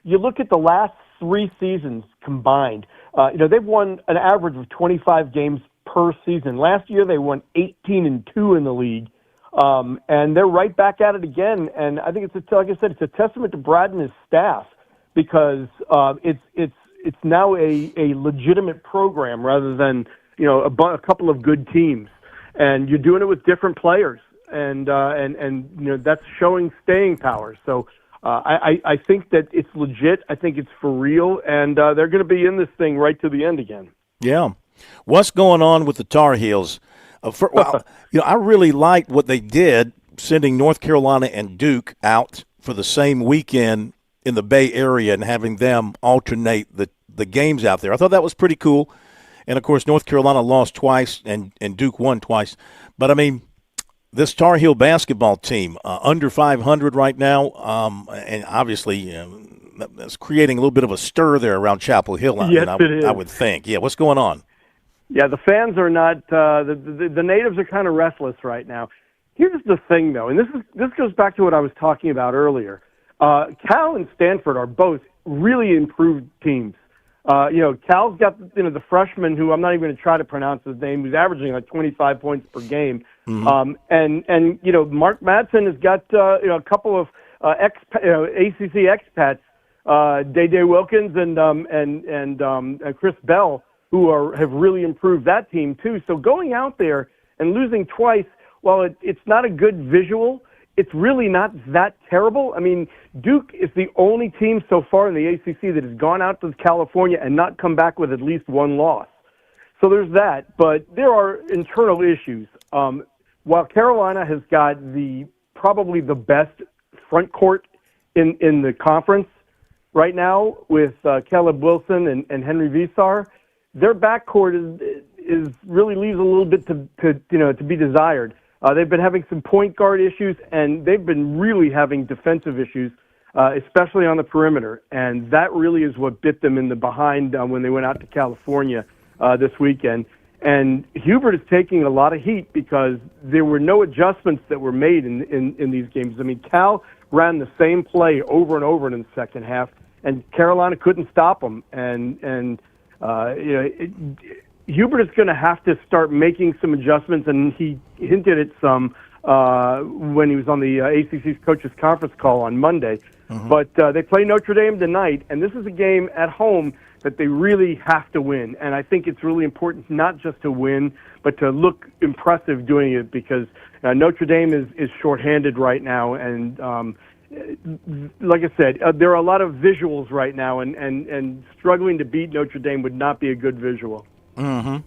You look at the last 3 seasons combined. They've won an average of 25 games per season. Last year they won 18-2 in the league. And they're right back at it again. And I think like I said, it's a testament to Brad and his staff, because it's now a legitimate program rather than a couple of good teams, and you're doing it with different players, and that's showing staying power. So I think that it's legit. I think it's for real, and they're going to be in this thing right to the end again. Yeah. What's going on with the Tar Heels? I really liked what they did, sending North Carolina and Duke out for the same weekend in the Bay Area and having them alternate the games out there. I thought that was pretty cool. And, of course, North Carolina lost twice and Duke won twice. But, I mean, this Tar Heel basketball team, under 500 right now, and obviously that's creating a little bit of a stir there around Chapel Hill, I would think. Yeah, what's going on? Yeah, the fans are not the natives are kind of restless right now. Here's the thing, though, and this goes back to what I was talking about earlier. Cal and Stanford are both really improved teams. Cal's got the freshman who I'm not even going to try to pronounce his name, who's averaging like 25 points per game. Mm-hmm. And Mark Madsen has got a couple of ACC expats, Day Wilkins and Chris Bell, who have really improved that team too. So going out there and losing twice, while it's not a good visual, it's really not that terrible. I mean, Duke is the only team so far in the ACC that has gone out to California and not come back with at least one loss. So there's that, but there are internal issues. While Carolina has got probably the best front court in the conference right now with Caleb Wilson and Henry Visar, their backcourt is really leaves a little bit to be desired. They've been having some point guard issues, and they've been really having defensive issues, especially on the perimeter. And that really is what bit them in the behind when they went out to California this weekend. And Hubert is taking a lot of heat because there were no adjustments that were made in these games. I mean, Cal ran the same play over and over in the second half, and Carolina couldn't stop them. Hubert is going to have to start making some adjustments, and he hinted at some when he was on the ACC's coaches conference call on Monday. Mm-hmm. But they play Notre Dame tonight, and this is a game at home that they really have to win. And I think it's really important not just to win, but to look impressive doing it, because Notre Dame is shorthanded right now. And like I said, there are a lot of visuals right now, and struggling to beat Notre Dame would not be a good visual. Mm-hmm.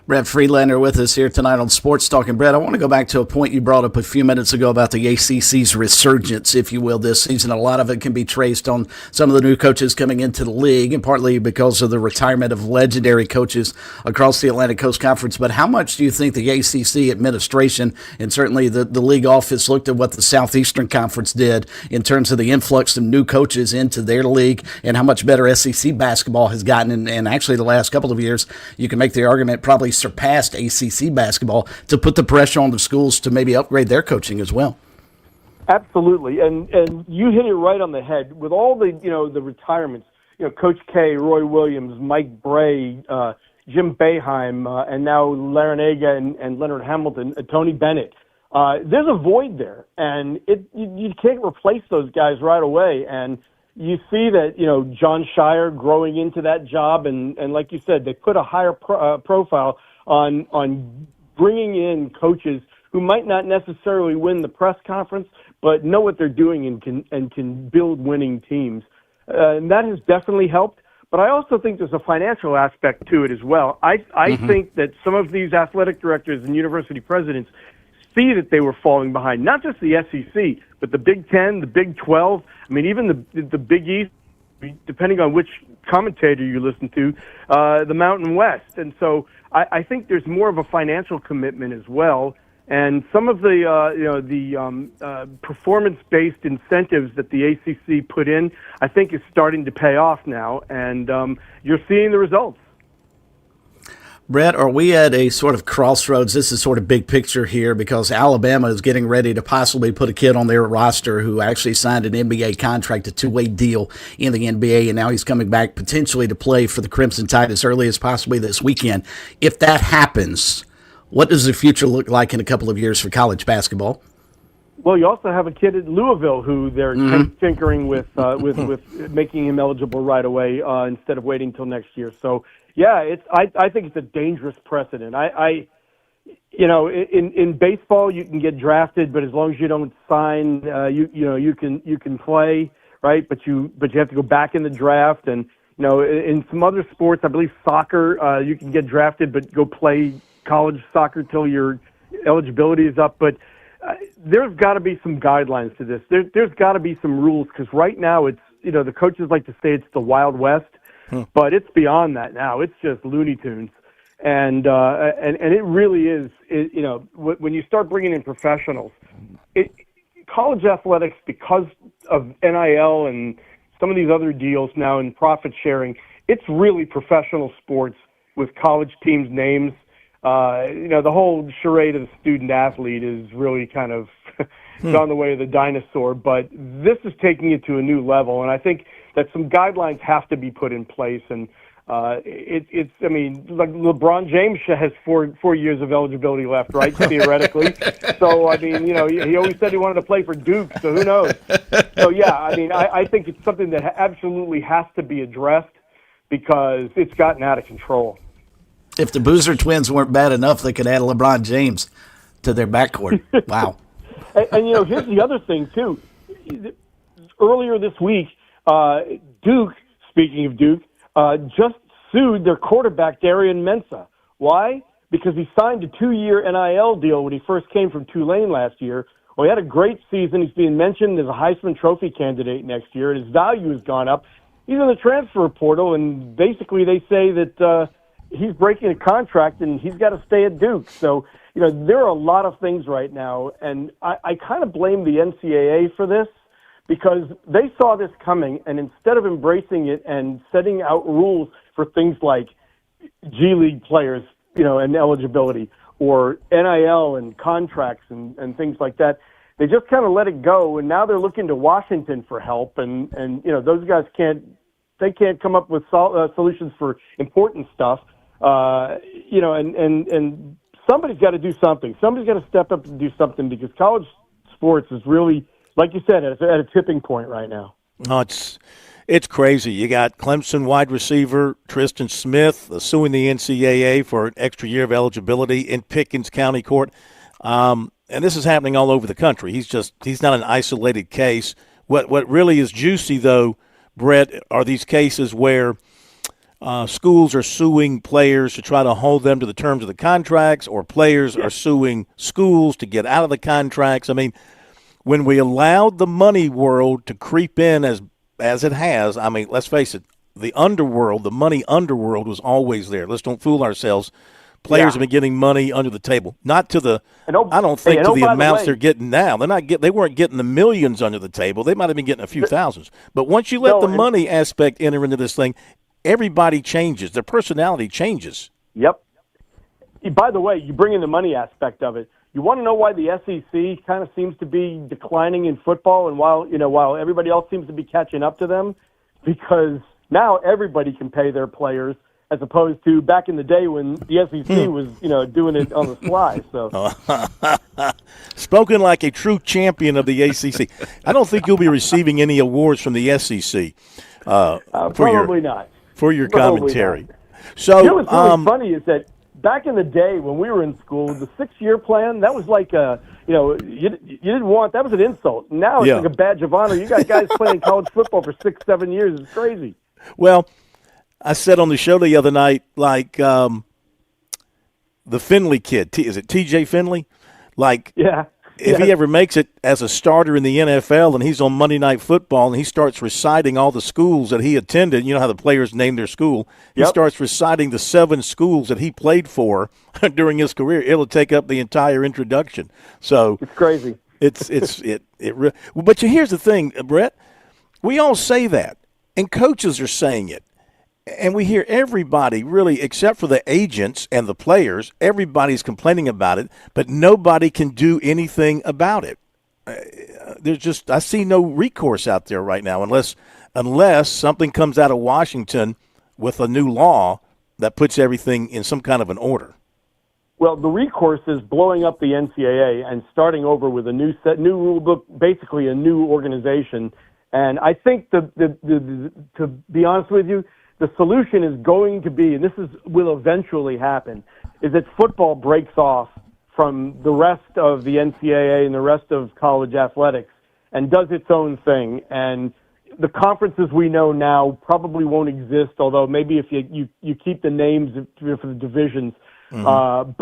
Brett Friedlander with us here tonight on Sports Talk. And Brett, I want to go back to a point you brought up a few minutes ago about the ACC's resurgence, if you will, this season. A lot of it can be traced on some of the new coaches coming into the league, and partly because of the retirement of legendary coaches across the Atlantic Coast Conference. But how much do you think the ACC administration and certainly the league office looked at what the Southeastern Conference did in terms of the influx of new coaches into their league, and how much better SEC basketball has gotten? And actually the last couple of years, you can make the argument probably surpassed ACC basketball, to put the pressure on the schools to maybe upgrade their coaching as well. Absolutely, and you hit it right on the head with all the the retirements. Coach K, Roy Williams, Mike Bray, Jim Boeheim, and now Larinaga and Leonard Hamilton, Tony Bennett. There's a void there, and you can't replace those guys right away. And you see that John Shire growing into that job, and like you said, they put a higher profile on bringing in coaches who might not necessarily win the press conference, but know what they're doing and can build winning teams. And that has definitely helped. But I also think there's a financial aspect to it as well. I think that some of these athletic directors and university presidents see that they were falling behind, not just the SEC, but the Big Ten, the Big 12. I mean, even the Big East, depending on which commentator you listen to, the Mountain West. And so I think there's more of a financial commitment as well. And some of the performance-based incentives that the ACC put in, I think, is starting to pay off now, and you're seeing the results. Brett, are we at a sort of crossroads? This is sort of big picture here, because Alabama is getting ready to possibly put a kid on their roster who actually signed an NBA contract, a two-way deal in the NBA, and now he's coming back potentially to play for the Crimson Tide as early as possibly this weekend. If that happens, what does the future look like in a couple of years for college basketball? Well, you also have a kid at Louisville who they're tinkering with making him eligible right away instead of waiting till next year. So, yeah, I think it's a dangerous precedent. in baseball you can get drafted, but as long as you don't sign, you can play, right? But you have to go back in the draft, and in some other sports, I believe soccer, you can get drafted but go play college soccer till your eligibility is up. But there's got to be some guidelines to this. There's got to be some rules, because right now it's the coaches like to say it's the Wild West, but it's beyond that now. It's just Looney Tunes. And it really is. When you start bringing in professionals, college athletics, because of NIL and some of these other deals now in profit sharing, it's really professional sports with college teams' names. The whole charade of the student athlete is really kind of gone the way of the dinosaur. But this is taking it to a new level, and I think that some guidelines have to be put in place. And like LeBron James has four years of eligibility left, right? Theoretically. So, he always said he wanted to play for Duke, so who knows? So, yeah, I think it's something that absolutely has to be addressed, because it's gotten out of control. If the Boozer twins weren't bad enough, they could add LeBron James to their backcourt. Wow. and here's the other thing, too. Earlier this week, Duke, speaking of Duke, just sued their quarterback, Darian Mensah. Why? Because he signed a 2-year NIL deal when he first came from Tulane last year. Well, he had a great season. He's being mentioned as a Heisman Trophy candidate next year, and his value has gone up. He's in the transfer portal, and basically they say that he's breaking a contract and he's got to stay at Duke. So, there are a lot of things right now, and I kind of blame the NCAA for this, because they saw this coming, and instead of embracing it and setting out rules for things like G League players, and eligibility, or NIL and contracts and things like that, they just kind of let it go, and now they're looking to Washington for help, and those guys can't come up with solutions for important stuff, and somebody's got to do something. Somebody's got to step up and do something, because college sports is really, like you said, at a tipping point right now. Oh, it's crazy. You got Clemson wide receiver Tristan Smith suing the NCAA for an extra year of eligibility in Pickens County Court. And this is happening all over the country. He's not an isolated case. What really is juicy, though, Brett, are these cases where schools are suing players to try to hold them to the terms of the contracts, or players are suing schools to get out of the contracts. When we allowed the money world to creep in as it has, let's face it, the underworld, the money underworld was always there. Let's don't fool ourselves. Players have been getting money under the table, not to the. I don't think to the amounts they're getting now. They weren't getting the millions under the table. They might have been getting a few thousands. But once you let the money aspect enter into this thing, everybody changes. Their personality changes. Yep. By the way, you bring in the money aspect of it. You want to know why the SEC kind of seems to be declining in football, and while everybody else seems to be catching up to them? Because now everybody can pay their players, as opposed to back in the day when the SEC was, doing it on the sly. So, spoken like a true champion of the ACC. I don't think you'll be receiving any awards from the SEC. Probably not. For your commentary. Not. So, what's really funny is that back in the day when we were in school, the 6-year plan, that was like you didn't want, that was an insult. Now it's like a badge of honor. You got guys playing college football for 6-7 years. It's crazy. Well, I said on the show the other night, like the Finley kid, is it TJ Finley? If he ever makes it as a starter in the NFL and he's on Monday Night Football and he starts reciting all the schools that he attended, you know how the players name their school, he starts reciting the 7 schools that he played for during his career, it'll take up the entire introduction. So it's crazy. But here's the thing, Brett, we all say that, and coaches are saying it. And we hear everybody, really, except for the agents and the players, everybody's complaining about it, but nobody can do anything about it. I see no recourse out there right now unless something comes out of Washington with a new law that puts everything in some kind of an order. Well, the recourse is blowing up the NCAA and starting over with a new rule book, basically a new organization. And I think to be honest with you, the solution is going to be, and will eventually happen, is that football breaks off from the rest of the NCAA and the rest of college athletics and does its own thing. And the conferences we know now probably won't exist, although maybe if you keep the names for the divisions. And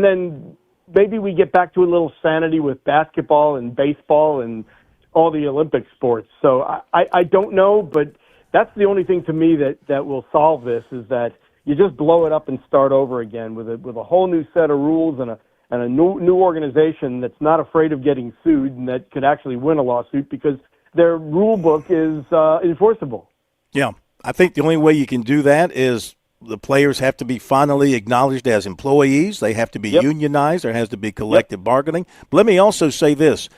then maybe we get back to a little sanity with basketball and baseball and all the Olympic sports. So I don't know, but that's the only thing to me that will solve this, is that you just blow it up and start over again with a whole new set of rules and a new organization that's not afraid of getting sued and that could actually win a lawsuit because their rule book is enforceable. Yeah, I think the only way you can do that is the players have to be finally acknowledged as employees. They have to be unionized. There has to be collective bargaining. But let me also say this.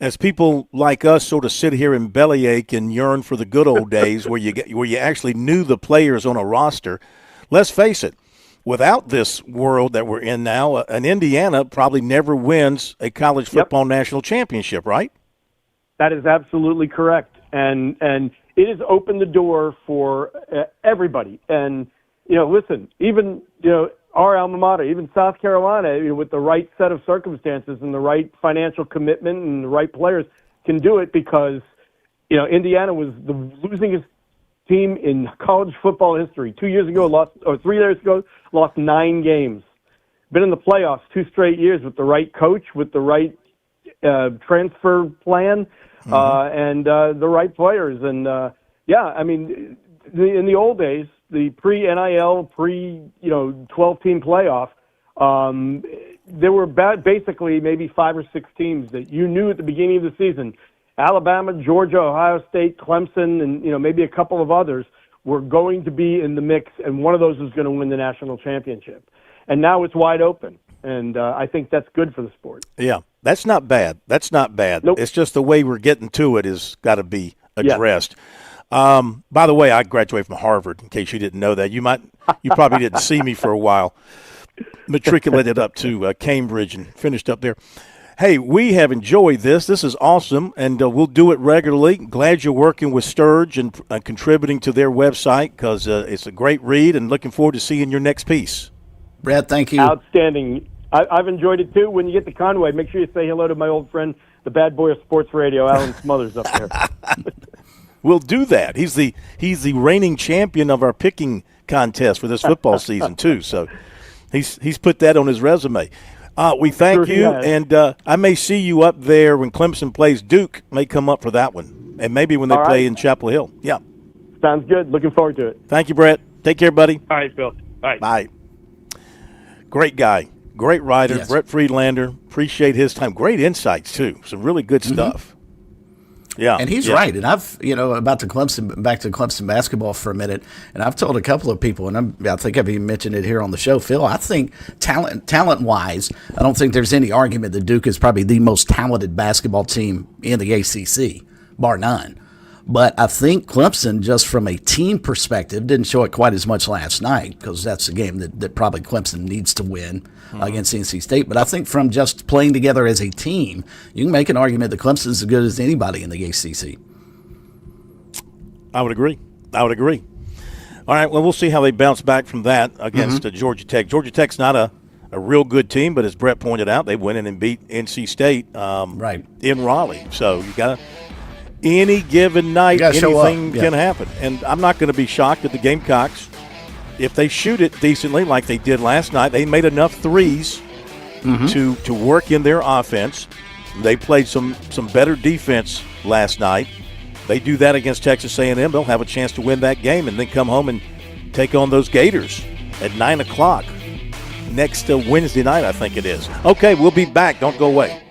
As people like us sort of sit here and bellyache and yearn for the good old days where you actually knew the players on a roster, let's face it, without this world that we're in now, an Indiana probably never wins a college football national championship, right? That is absolutely correct. And it has opened the door for everybody. And, listen, even, our alma mater, even South Carolina, with the right set of circumstances and the right financial commitment and the right players can do it because, Indiana was the losingest team in college football history. 3 years ago, lost 9 games. Been in the playoffs 2 straight years with the right coach, with the right transfer plan, and the right players. And, in the old days, the pre-NIL, pre-12-team playoff, there were basically maybe 5 or 6 teams that you knew at the beginning of the season. Alabama, Georgia, Ohio State, Clemson, and maybe a couple of others were going to be in the mix, and one of those was going to win the national championship. And now it's wide open, and I think that's good for the sport. Yeah, that's not bad. Nope. It's just the way we're getting to it has got to be addressed. By the way, I graduated from Harvard, in case you didn't know that. You probably didn't see me for a while. Matriculated up to Cambridge and finished up there. Hey, we have enjoyed this. This is awesome, and we'll do it regularly. Glad you're working with Sturge and contributing to their website because it's a great read, and looking forward to seeing your next piece. Brad, thank you. Outstanding. I've enjoyed it, too. When you get to Conway, make sure you say hello to my old friend, the bad boy of sports radio, Alan Smothers, up there. We'll do that. He's the reigning champion of our picking contest for this football season, too, so he's put that on his resume. We thank you, and I may see you up there when Clemson plays Duke. May come up for that one, and maybe when they play in Chapel Hill. Yeah. Sounds good. Looking forward to it. Thank you, Brett. Take care, buddy. All right, Phil. All right. Bye. Great guy. Great writer. Yes. Brett Friedlander. Appreciate his time. Great insights, too. Some really good stuff. Yeah, and he's right. And I've, back to Clemson basketball for a minute, and I've told a couple of people, and I think I've even mentioned it here on the show, Phil, I think talent-wise, I don't think there's any argument that Duke is probably the most talented basketball team in the ACC, bar none. But I think Clemson, just from a team perspective, didn't show it quite as much last night because that's a game that probably Clemson needs to win against NC State. But I think from just playing together as a team, you can make an argument that Clemson's as good as anybody in the ACC. I would agree. All right, well, we'll see how they bounce back from that against Georgia Tech. Georgia Tech's not a real good team, but as Brett pointed out, they went in and beat NC State in Raleigh. So you got to – any given night, anything can happen. And I'm not going to be shocked at the Gamecocks. If they shoot it decently like they did last night, they made enough threes to work in their offense. They played some better defense last night. They do that against Texas A&M, they'll have a chance to win that game and then come home and take on those Gators at 9 o'clock next Wednesday night, I think it is. Okay, we'll be back. Don't go away.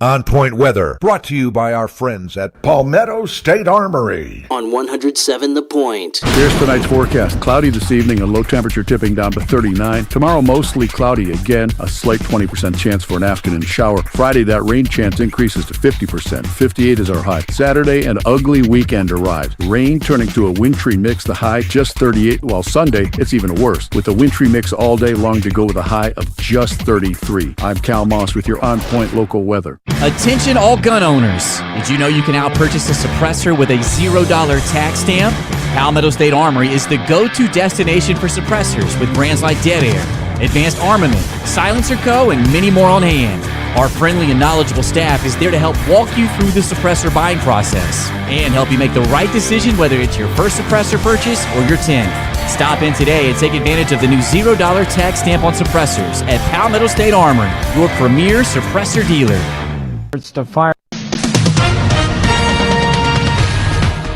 On Point Weather, brought to you by our friends at Palmetto State Armory. On 107 The Point. Here's tonight's forecast. Cloudy this evening, a low temperature tipping down to 39. Tomorrow, mostly cloudy again, a slight 20% chance for an afternoon shower. Friday, that rain chance increases to 50%. 58 is our high. Saturday, an ugly weekend arrives. Rain turning to a wintry mix, the high just 38, while Sunday, it's even worse, with a wintry mix all day long to go with a high of just 33. I'm Cal Moss with your On Point local weather. Attention all gun owners. Did you know you can now purchase a suppressor with a $0 tax stamp? Palmetto State Armory is the go-to destination for suppressors with brands like Dead Air, Advanced Armament, Silencer Co., and many more on hand. Our friendly and knowledgeable staff is there to help walk you through the suppressor buying process and help you make the right decision, whether it's your first suppressor purchase or your 10th. Stop in today and take advantage of the new $0 tax stamp on suppressors at Palmetto State Armory, your premier suppressor dealer. It's to fire.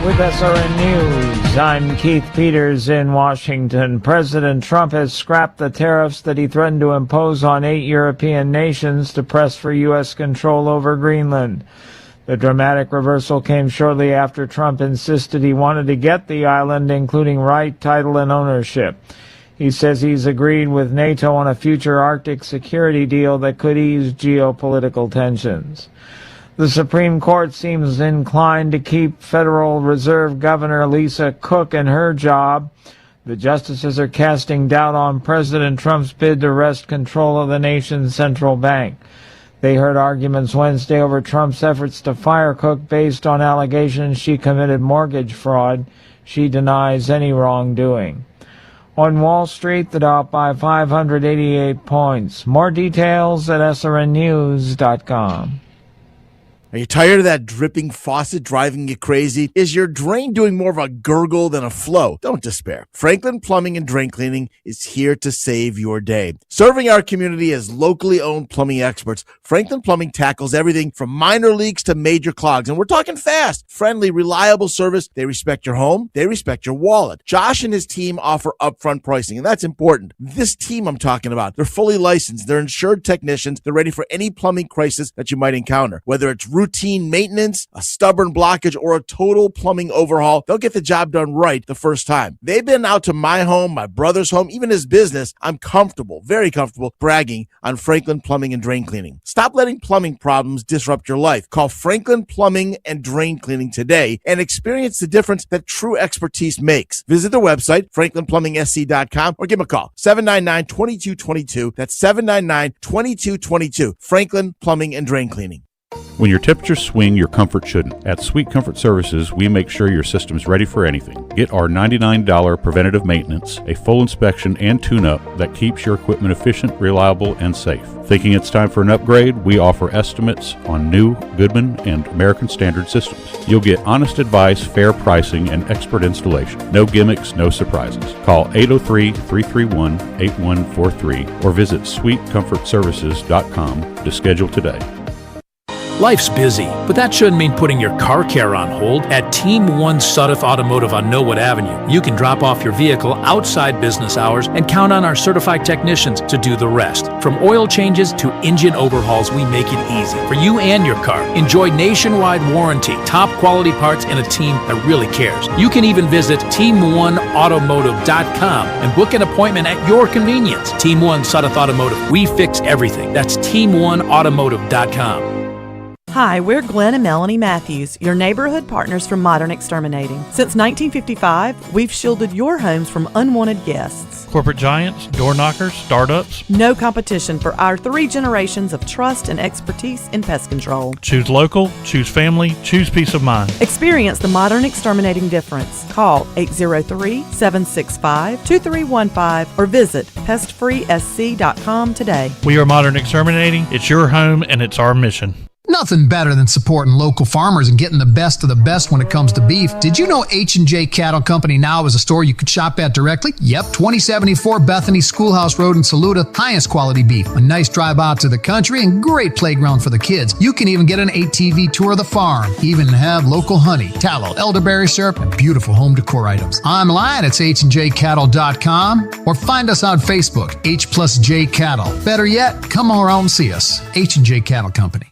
With SRN News, I'm Keith Peters in Washington. President Trump has scrapped the tariffs that he threatened to impose on 8 European nations to press for U.S. control over Greenland. The dramatic reversal came shortly after Trump insisted he wanted to get the island, including right, title, and ownership. He says he's agreed with NATO on a future Arctic security deal that could ease geopolitical tensions. The Supreme Court seems inclined to keep Federal Reserve Governor Lisa Cook in her job. The justices are casting doubt on President Trump's bid to wrest control of the nation's central bank. They heard arguments Wednesday over Trump's efforts to fire Cook based on allegations she committed mortgage fraud. She denies any wrongdoing. On Wall Street, the Dow by 588 points. More details at srnnews.com. Are you tired of that dripping faucet driving you crazy? Is your drain doing more of a gurgle than a flow? Don't despair. Franklin Plumbing and Drain Cleaning is here to save your day. Serving our community as locally owned plumbing experts, Franklin Plumbing tackles everything from minor leaks to major clogs. And we're talking fast, friendly, reliable service. They respect your home. They respect your wallet. Josh and his team offer upfront pricing, and that's important. This team I'm talking about, they're fully licensed. They're insured technicians. They're ready for any plumbing crisis that you might encounter. Whether it's routine maintenance, a stubborn blockage, or a total plumbing overhaul, they'll get the job done right the first time. They've been out to my home, my brother's home, even his business. I'm comfortable, very comfortable, bragging on Franklin Plumbing and Drain Cleaning. Stop letting plumbing problems disrupt your life. Call Franklin Plumbing and Drain Cleaning today and experience the difference that true expertise makes. Visit their website, franklinplumbing.sc.com, or give them a call, 799-2222. That's 799-2222. Franklin Plumbing and Drain Cleaning. When your temperatures swing, your comfort shouldn't. At Sweet Comfort Services, we make sure your system's ready for anything. Get our $99 preventative maintenance, a full inspection and tune-up that keeps your equipment efficient, reliable, and safe. Thinking it's time for an upgrade? We offer estimates on new Goodman and American Standard systems. You'll get honest advice, fair pricing, and expert installation. No gimmicks, no surprises. Call 803-331-8143 or visit sweetcomfortservices.com to schedule today. Life's busy, but that shouldn't mean putting your car care on hold. At Team 1 Suddiff Automotive on Millwood Avenue, you can drop off your vehicle outside business hours and count on our certified technicians to do the rest. From oil changes to engine overhauls, we make it easy for you and your car. Enjoy nationwide warranty, top quality parts, and a team that really cares. You can even visit team1automotive.com and book an appointment at your convenience. Team 1 Suddiff Automotive, we fix everything. That's team1automotive.com. Hi, we're Glenn and Melanie Matthews, your neighborhood partners from Modern Exterminating. Since 1955, we've shielded your homes from unwanted guests. Corporate giants, door knockers, startups. No competition for our 3 generations of trust and expertise in pest control. Choose local, choose family, choose peace of mind. Experience the Modern Exterminating difference. Call 803-765-2315 or visit pestfreesc.com today. We are Modern Exterminating. It's your home and it's our mission. Nothing better than supporting local farmers and getting the best of the best when it comes to beef. Did you know H&J Cattle Company now is a store you could shop at directly? Yep, 2074 Bethany Schoolhouse Road in Saluda. Highest quality beef, a nice drive out to the country, and great playground for the kids. You can even get an ATV tour of the farm. Even have local honey, tallow, elderberry syrup, and beautiful home decor items. Online, it's HandJCattle.com or find us on Facebook, H+J Cattle. Better yet, come around and see us. H&J Cattle Company.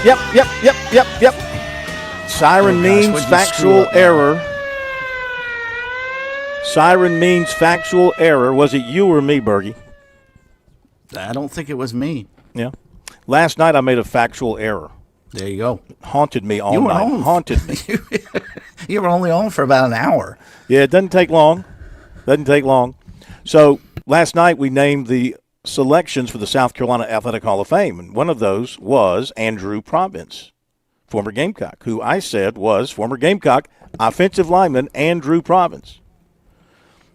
Yep. Siren means factual error. Siren means factual error. Was it you or me, Bergie? I don't think it was me. Yeah. Last night I made a factual error. There you go. Haunted me all night. Haunted me. You were only on for about an hour. Yeah, it doesn't take long. So last night we named the selections for the South Carolina Athletic Hall of Fame, and one of those was Andrew Province, former Gamecock, who I said was former Gamecock offensive lineman Andrew Province.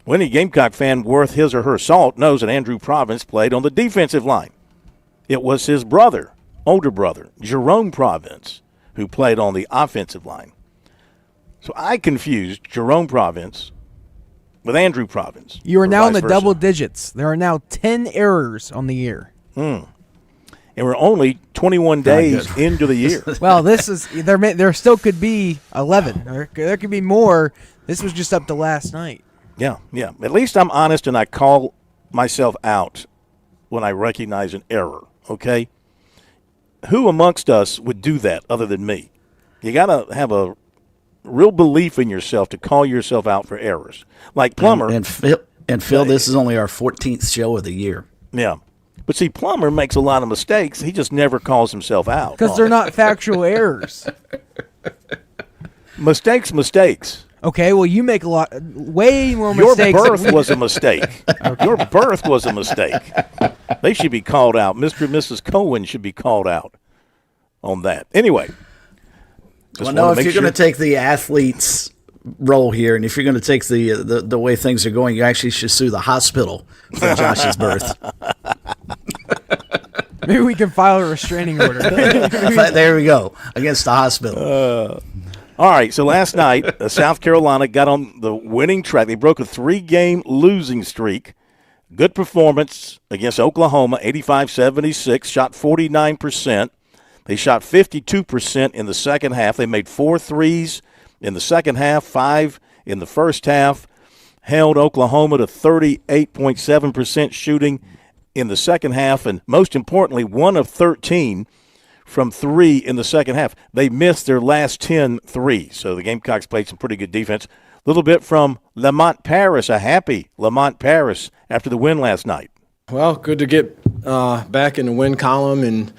Well, any Gamecock fan worth his or her salt knows that Andrew Province played on the defensive line. It was his brother, older brother, Jerome Province, who played on the offensive line. So I confused Jerome Province with Andrew Province. You are now in the double digits. There are now 10 errors on the year. And we're only 21 days into the year. Well, this is there still could be 11. There could be more. This was just up to last night. Yeah. At least I'm honest and I call myself out when I recognize an error, okay? Who amongst us would do that other than me? You got to have a real belief in yourself to call yourself out for errors. Like Plummer. And Phil, this is only our 14th show of the year. Yeah. But see, Plummer makes a lot of mistakes. He just never calls himself out. Because they're not factual errors. Mistakes. Okay, well, you make way more mistakes. Your birth was a mistake. Your birth was a mistake. They should be called out. Mr. and Mrs. Cohen should be called out on that. Anyway. Well, no, if you're going to take the athlete's role here, and if you're going to take the way things are going, you actually should sue the hospital for Josh's birth. Maybe we can file a restraining order. There we go, against the hospital. All right, so last night, South Carolina got on the winning track. They broke a 3-game losing streak. Good performance against Oklahoma, 85-76, shot 49%. They shot 52% in the second half. They made 4 threes in the second half, 5 in the first half. Held Oklahoma to 38.7% shooting in the second half, and most importantly, 1 of 13 from 3 in the second half. They missed their last 10 threes, so the Gamecocks played some pretty good defense. A little bit from Lamont Paris, a happy Lamont Paris after the win last night. Well, good to get back in the win column, and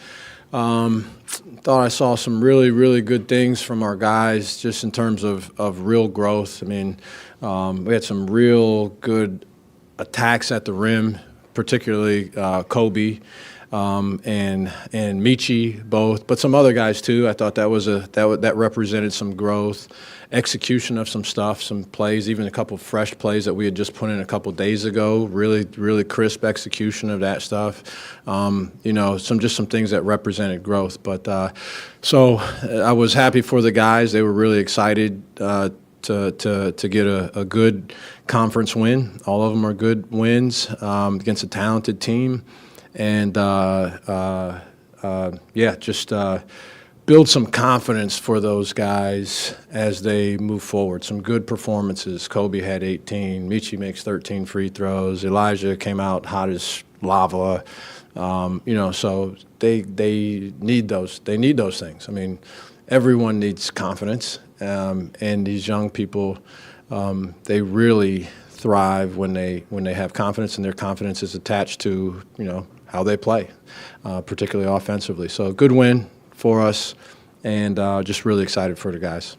thought I saw some really, really good things from our guys just in terms of real growth. I mean, we had some real good attacks at the rim, particularly Kobe and Michi both, but some other guys too. I thought that represented some growth, execution of some stuff, some plays, even a couple of fresh plays that we had just put in a couple of days ago. Really, really crisp execution of that stuff. Some things that represented growth. But so I was happy for the guys. They were really excited to get a good conference win. All of them are good wins against a talented team. And, build some confidence for those guys as they move forward. Some good performances. Kobe had 18. Michi makes 13 free throws. Elijah came out hot as lava. So they need those. They need those things. I mean, everyone needs confidence, and these young people, they really thrive when they have confidence, and their confidence is attached to how they play, particularly offensively. So good win for us, and just really excited for the guys.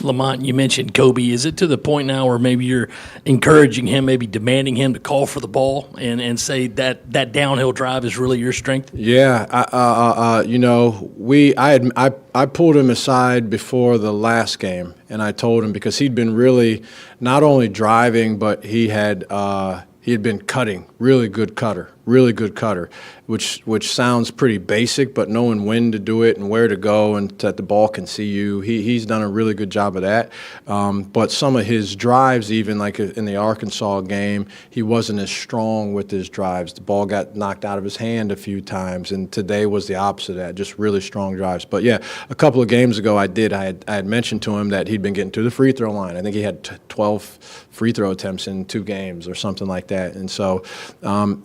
Lamont, you mentioned Kobe. Is it to the point now where maybe you're encouraging him, maybe demanding him to call for the ball and say that downhill drive is really your strength? Yeah, I pulled him aside before the last game, and I told him, because he'd been really not only driving, but he had been cutting, really good cutter, which sounds pretty basic, but knowing when to do it and where to go and that the ball can see you, he's done a really good job of that. But some of his drives, even like in the Arkansas game, he wasn't as strong with his drives. The ball got knocked out of his hand a few times, and today was the opposite of that, just really strong drives. But yeah, a couple of games ago I had mentioned to him that he'd been getting to the free throw line. I think he had 12 free throw attempts in 2 games or something like that. And so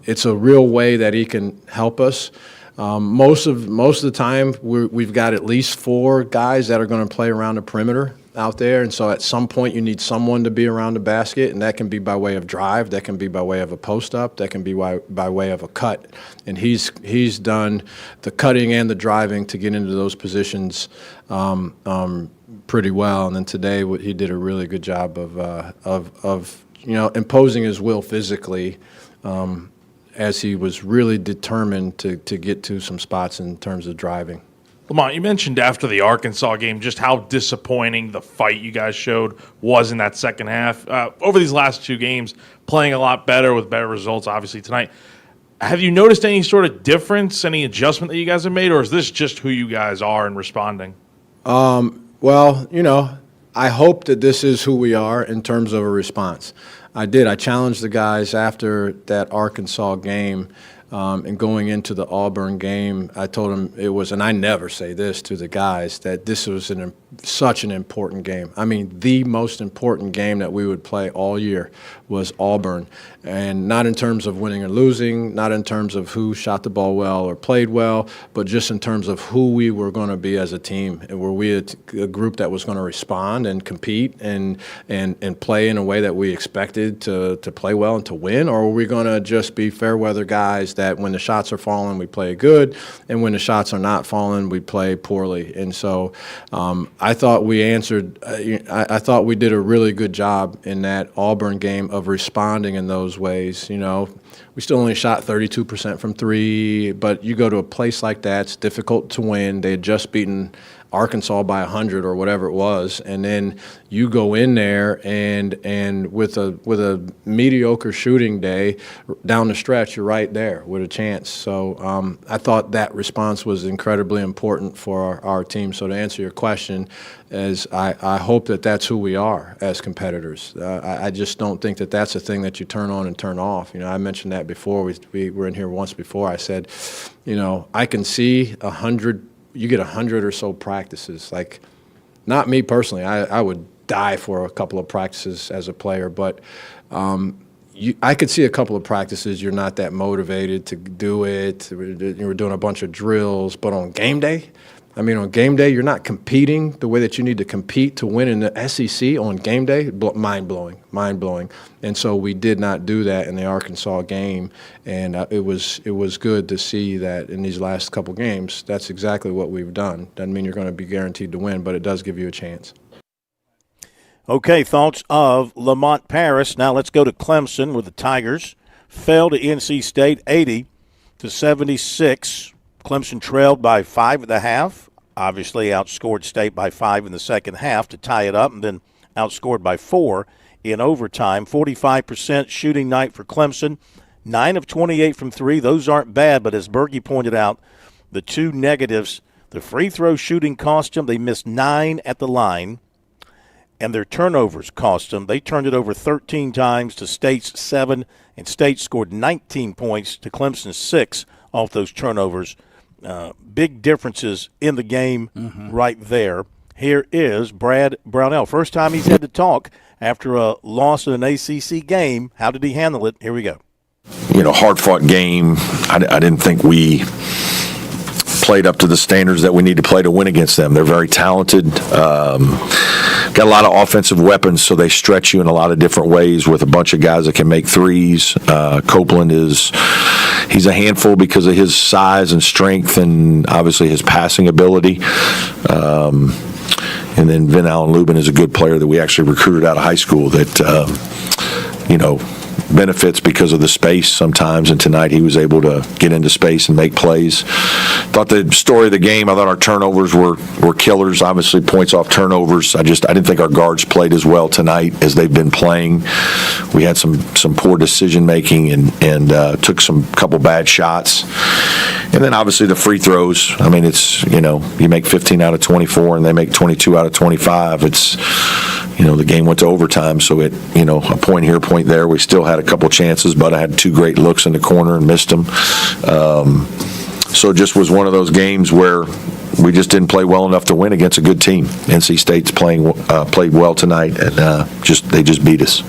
it's a real way that he can help us. Most of the time, we've got at least 4 guys that are going to play around the perimeter out there, and so at some point you need someone to be around the basket, and that can be by way of drive, that can be by way of a post-up, that can be by way of a cut. And he's done the cutting and the driving to get into those positions pretty well. And then today he did a really good job of imposing his will physically, as he was really determined to get to some spots in terms of driving. Lamont, you mentioned after the Arkansas game just how disappointing the fight you guys showed was in that second half. Over these last 2 games, playing a lot better with better results, obviously, tonight. Have you noticed any sort of difference, any adjustment that you guys have made, or is this just who you guys are in responding? Well, I hope that this is who we are in terms of a response. I challenged the guys after that Arkansas game. And going into the Auburn game, I told them it was, and I never say this to the guys, that this was such an important game. I mean, the most important game that we would play all year was Auburn. And not in terms of winning or losing, not in terms of who shot the ball well or played well, but just in terms of who we were going to be as a team. And were we a group that was going to respond and compete and play in a way that we expected to play well and to win, or were we going to just be fair weather guys that when the shots are falling, we play good, and when the shots are not falling, we play poorly? And so I thought we answered. I thought we did a really good job in that Auburn game of responding in those ways. We still only shot 32% from 3, but you go to a place like that, it's difficult to win. They had just beaten Arkansas by 100 or whatever it was, and then you go in there and with a mediocre shooting day down the stretch, you're right there with a chance. So I thought that response was incredibly important for our team. So to answer your question, I hope that that's who we are as competitors. I just don't think that that's a thing that you turn on and turn off. I mentioned that before. We were in here once before. I said, I can see 100. You get 100 or so practices. Like, not me personally. I would die for a couple of practices as a player, but I could see a couple of practices you're not that motivated to do it. We're doing a bunch of drills, but on game day, you're not competing the way that you need to compete to win in the SEC on game day. Mind-blowing. And so we did not do that in the Arkansas game, and it was good to see that in these last couple games, that's exactly what we've done. Doesn't mean you're going to be guaranteed to win, but it does give you a chance. Okay, thoughts of Lamont Paris. Now let's go to Clemson, where the Tigers fell to NC State 80-76. Clemson trailed by 5 at the half. Obviously outscored State by 5 in the second half to tie it up, and then outscored by 4 in overtime. 45% shooting night for Clemson. 9 of 28 from 3. Those aren't bad, but as Berge pointed out, the 2 negatives, the free throw shooting cost them. They missed 9 at the line, and their turnovers cost them. They turned it over 13 times to State's 7, and State scored 19 points to Clemson's 6 off those turnovers. Big differences in the game right there. Here is Brad Brownell. First time he's had to talk after a loss in an ACC game. How did he handle it? Here we go. Hard-fought game. I didn't think we played up to the standards that we need to play to win against them. They're very talented. Got a lot of offensive weapons, so they stretch you in a lot of different ways with a bunch of guys that can make threes. Copeland he's a handful because of his size and strength and obviously his passing ability. And then Vin Allen Lubin is a good player that we actually recruited out of high school that, benefits because of the space sometimes, and tonight he was able to get into space and make plays. Thought the story of the game, I thought our turnovers were killers. Obviously points off turnovers. I didn't think our guards played as well tonight as they've been playing. We had some poor decision making and took some couple bad shots. And then obviously the free throws. It's, you make 15 out of 24 and they make 22 out of 25. It's, the game went to overtime, so a point here, a point there. We still had a couple chances, but I had 2 great looks in the corner and missed them. So it just was one of those games where we just didn't play well enough to win against a good team. NC State's played well tonight, and they just beat us.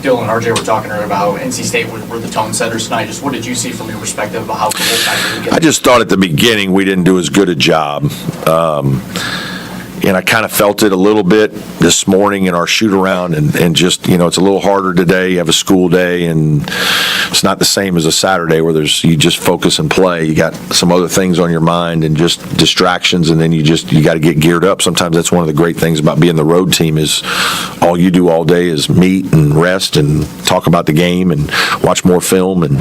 Dylan and RJ were talking earlier about how NC State were the tone setters tonight. Just what did you see from your perspective about how the whole time? I just thought at the beginning we didn't do as good a job. And I kind of felt it a little bit this morning in our shoot-around, and just, it's a little harder today. You have a school day, and it's not the same as a Saturday where you just focus and play. You got some other things on your mind and just distractions, and then you got to get geared up. Sometimes that's one of the great things about being the road team is all you do all day is meet and rest and talk about the game and watch more film, and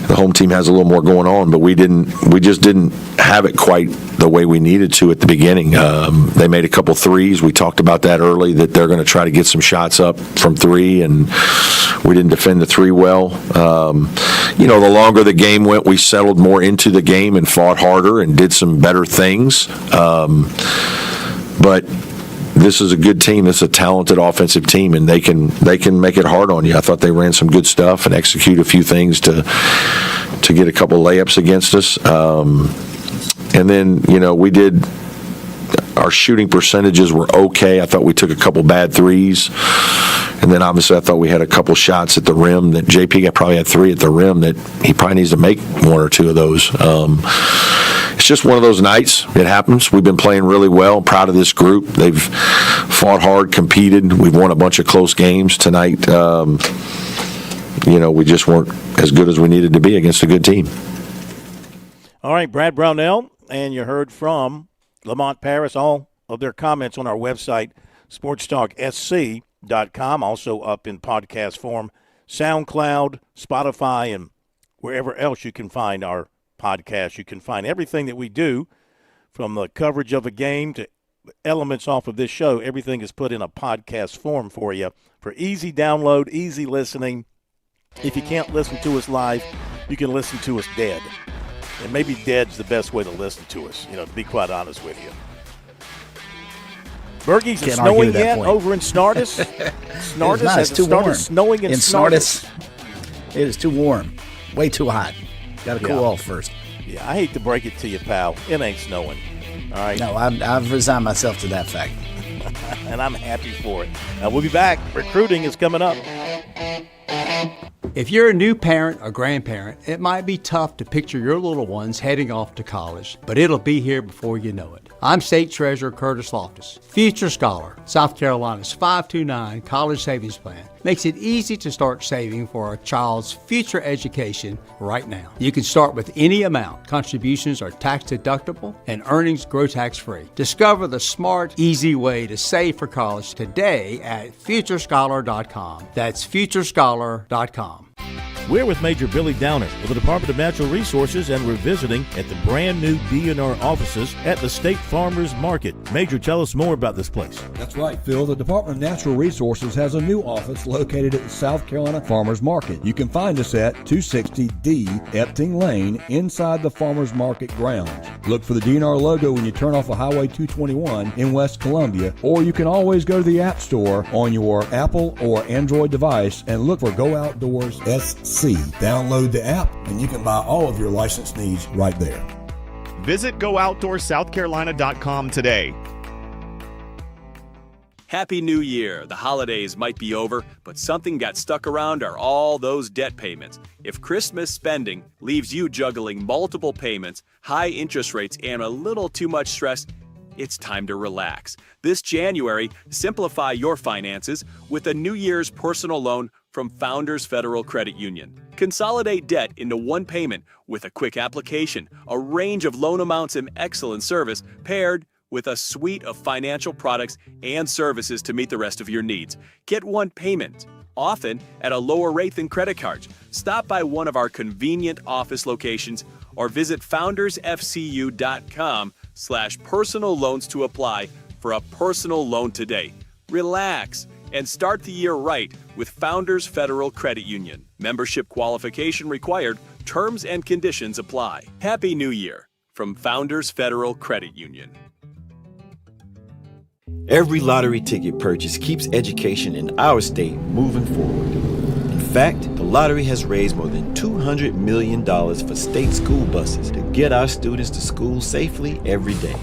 the home team has a little more going on, but we just didn't have it quite the way we needed to at the beginning. They made a couple threes. We talked about that early, that they're going to try to get some shots up from three, and we didn't defend the three well. The longer the game went, we settled more into the game and fought harder and did some better things. But this is a good team. This is a talented offensive team, and they can make it hard on you. I thought they ran some good stuff and execute a few things to get a couple layups against us. And then, our shooting percentages were okay. I thought we took a couple bad threes. And then obviously I thought we had a couple shots at the rim that JP probably had three at the rim that he probably needs to make one or two of those. It's just one of those nights. It happens. We've been playing really well. I'm proud of this group. They've fought hard, competed. We've won a bunch of close games tonight. We just weren't as good as we needed to be against a good team. All right, Brad Brownell, and you heard from Lamont Paris. All of their comments on our website, SportsTalkSC.com, also up in podcast form, SoundCloud, Spotify, and wherever else you can find our podcast. You can find everything that we do, from the coverage of a game to elements off of this show. Everything is put in a podcast form for you for easy download, easy listening. If you can't listen to us live, you can listen to us dead. And maybe dead's the best way to listen to us, to be quite honest with you. Bergie's, it's snowing yet over in Snardis? Snardis, has it started snowing in Snardis? It is too warm. Way too hot. Got to cool off first. Yeah, I hate to break it to you, pal. It ain't snowing. All right? No, I've resigned myself to that fact. And I'm happy for it. Now, we'll be back. Recruiting is coming up. If you're a new parent or grandparent, it might be tough to picture your little ones heading off to college, but it'll be here before you know it. I'm State Treasurer Curtis Loftus. Future Scholar, South Carolina's 529 college savings plan, makes it easy to start saving for a child's future education right now. You can start with any amount. Contributions are tax deductible and earnings grow tax free. Discover the smart, easy way to save for college today at futurescholar.com. That's futurescholar.com. We're with Major Billy Downer of the Department of Natural Resources, and we're visiting at the brand new DNR offices at the State Farmers Market. Major, tell us more about this place. That's right, Phil. The Department of Natural Resources has a new office located at the South Carolina Farmers Market. You can find us at 260D Epting Lane inside the Farmers Market grounds. Look for the DNR logo when you turn off of Highway 221 in West Columbia, or you can always go to the App Store on your Apple or Android device and look for Go Outdoors SC. Download the app and you can buy all of your license needs right there. Visit GoOutdoorsSouthCarolina.com today. Happy New Year. The holidays might be over, but something got stuck around are all those debt payments. If Christmas spending leaves you juggling multiple payments, high interest rates, and a little too much stress, it's time to relax. This January, simplify your finances with a New Year's personal loan from Founders Federal Credit Union. Consolidate debt into one payment with a quick application, a range of loan amounts, and excellent service paired with a suite of financial products and services to meet the rest of your needs. Get one payment, often at a lower rate than credit cards. Stop by one of our convenient office locations or visit foundersfcu.com/personal loans to apply for a personal loan today. Relax and start the year right with Founders Federal Credit Union. Membership qualification required. Terms and conditions apply. Happy New Year from Founders Federal Credit Union. Every lottery ticket purchase keeps education in our state moving forward. In fact, the lottery has raised more than $200 million for state school buses to get our students to school safely every day.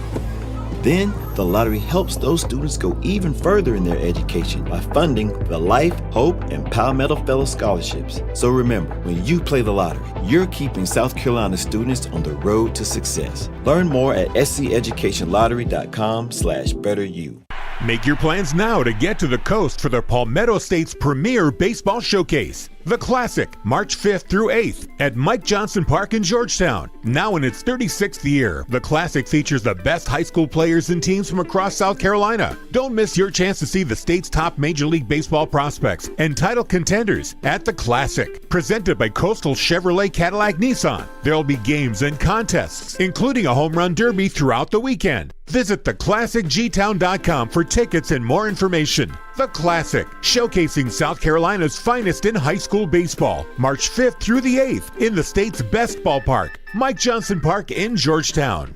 Then, the lottery helps those students go even further in their education by funding the Life, Hope, and Palmetto Fellow Scholarships. So remember, when you play the lottery, you're keeping South Carolina students on the road to success. Learn more at sceducationlottery.com/betteryou. Make your plans now to get to the coast for the Palmetto State's premier baseball showcase. The Classic, March 5th through 8th at Mike Johnson Park in Georgetown. Now in its 36th year, the Classic features the best high school players and teams from across South Carolina. Don't miss your chance to see the state's top Major League Baseball prospects and title contenders at the Classic. Presented by Coastal Chevrolet Cadillac Nissan. There'll be games and contests, including a home run derby throughout the weekend. Visit theclassicgtown.com for tickets and more information. The Classic, showcasing South Carolina's finest in high school baseball, March 5th through the 8th in the state's best ballpark, Mike Johnson Park in Georgetown.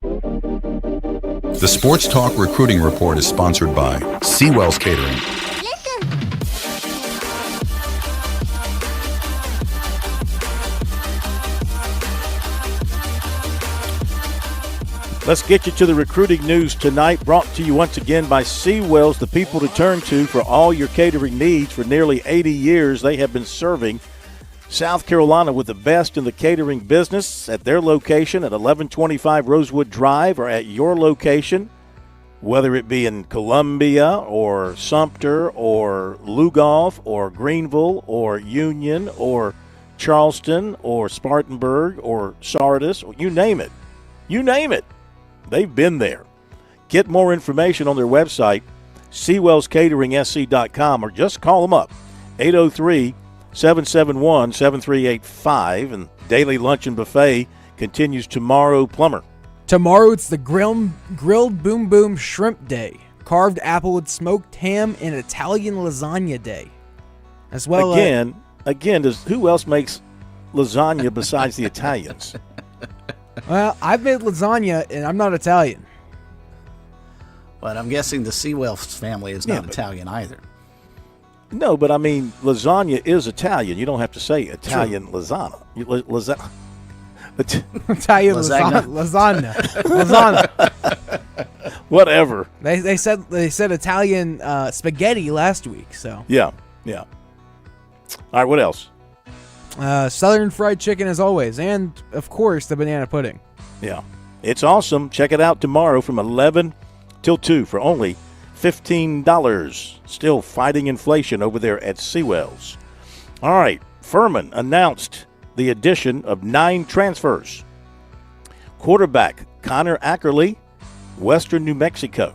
The Sports Talk Recruiting Report is sponsored by Seawell's Catering. Let's get you to the recruiting news tonight, brought to you once again by Seawell's, the people to turn to for all your catering needs. For nearly 80 years, they have been serving South Carolina with the best in the catering business at their location at 1125 Rosewood Drive, or at your location, whether it be in Columbia or Sumter or Lugoff or Greenville or Union or Charleston or Spartanburg or Sardis, or you name it. You name it. They've been there. Get more information on their website, SeawellsCateringSC.com, or just call them up, 803-771-7385. And daily lunch and buffet continues tomorrow. Plummer. Tomorrow it's the grilled boom boom shrimp day, carved apple with smoked ham, and Italian lasagna day. As well again, who else makes lasagna besides the Italians? Well, I've made lasagna, and I'm not Italian. But I'm guessing the Seawells family is not Italian either. No, but I mean, lasagna is Italian. You don't have to say Italian lasagna. Italian lasagna. Whatever. They said Italian spaghetti last week. So yeah. All right, what else? Southern fried chicken as always, and of course the banana pudding. Yeah, it's awesome. Check it out tomorrow from 11 till 2 for only $15. Still fighting inflation over there at Seawells. All right, Furman announced the addition of 9 transfers. Quarterback Connor Ackerley, Western New Mexico.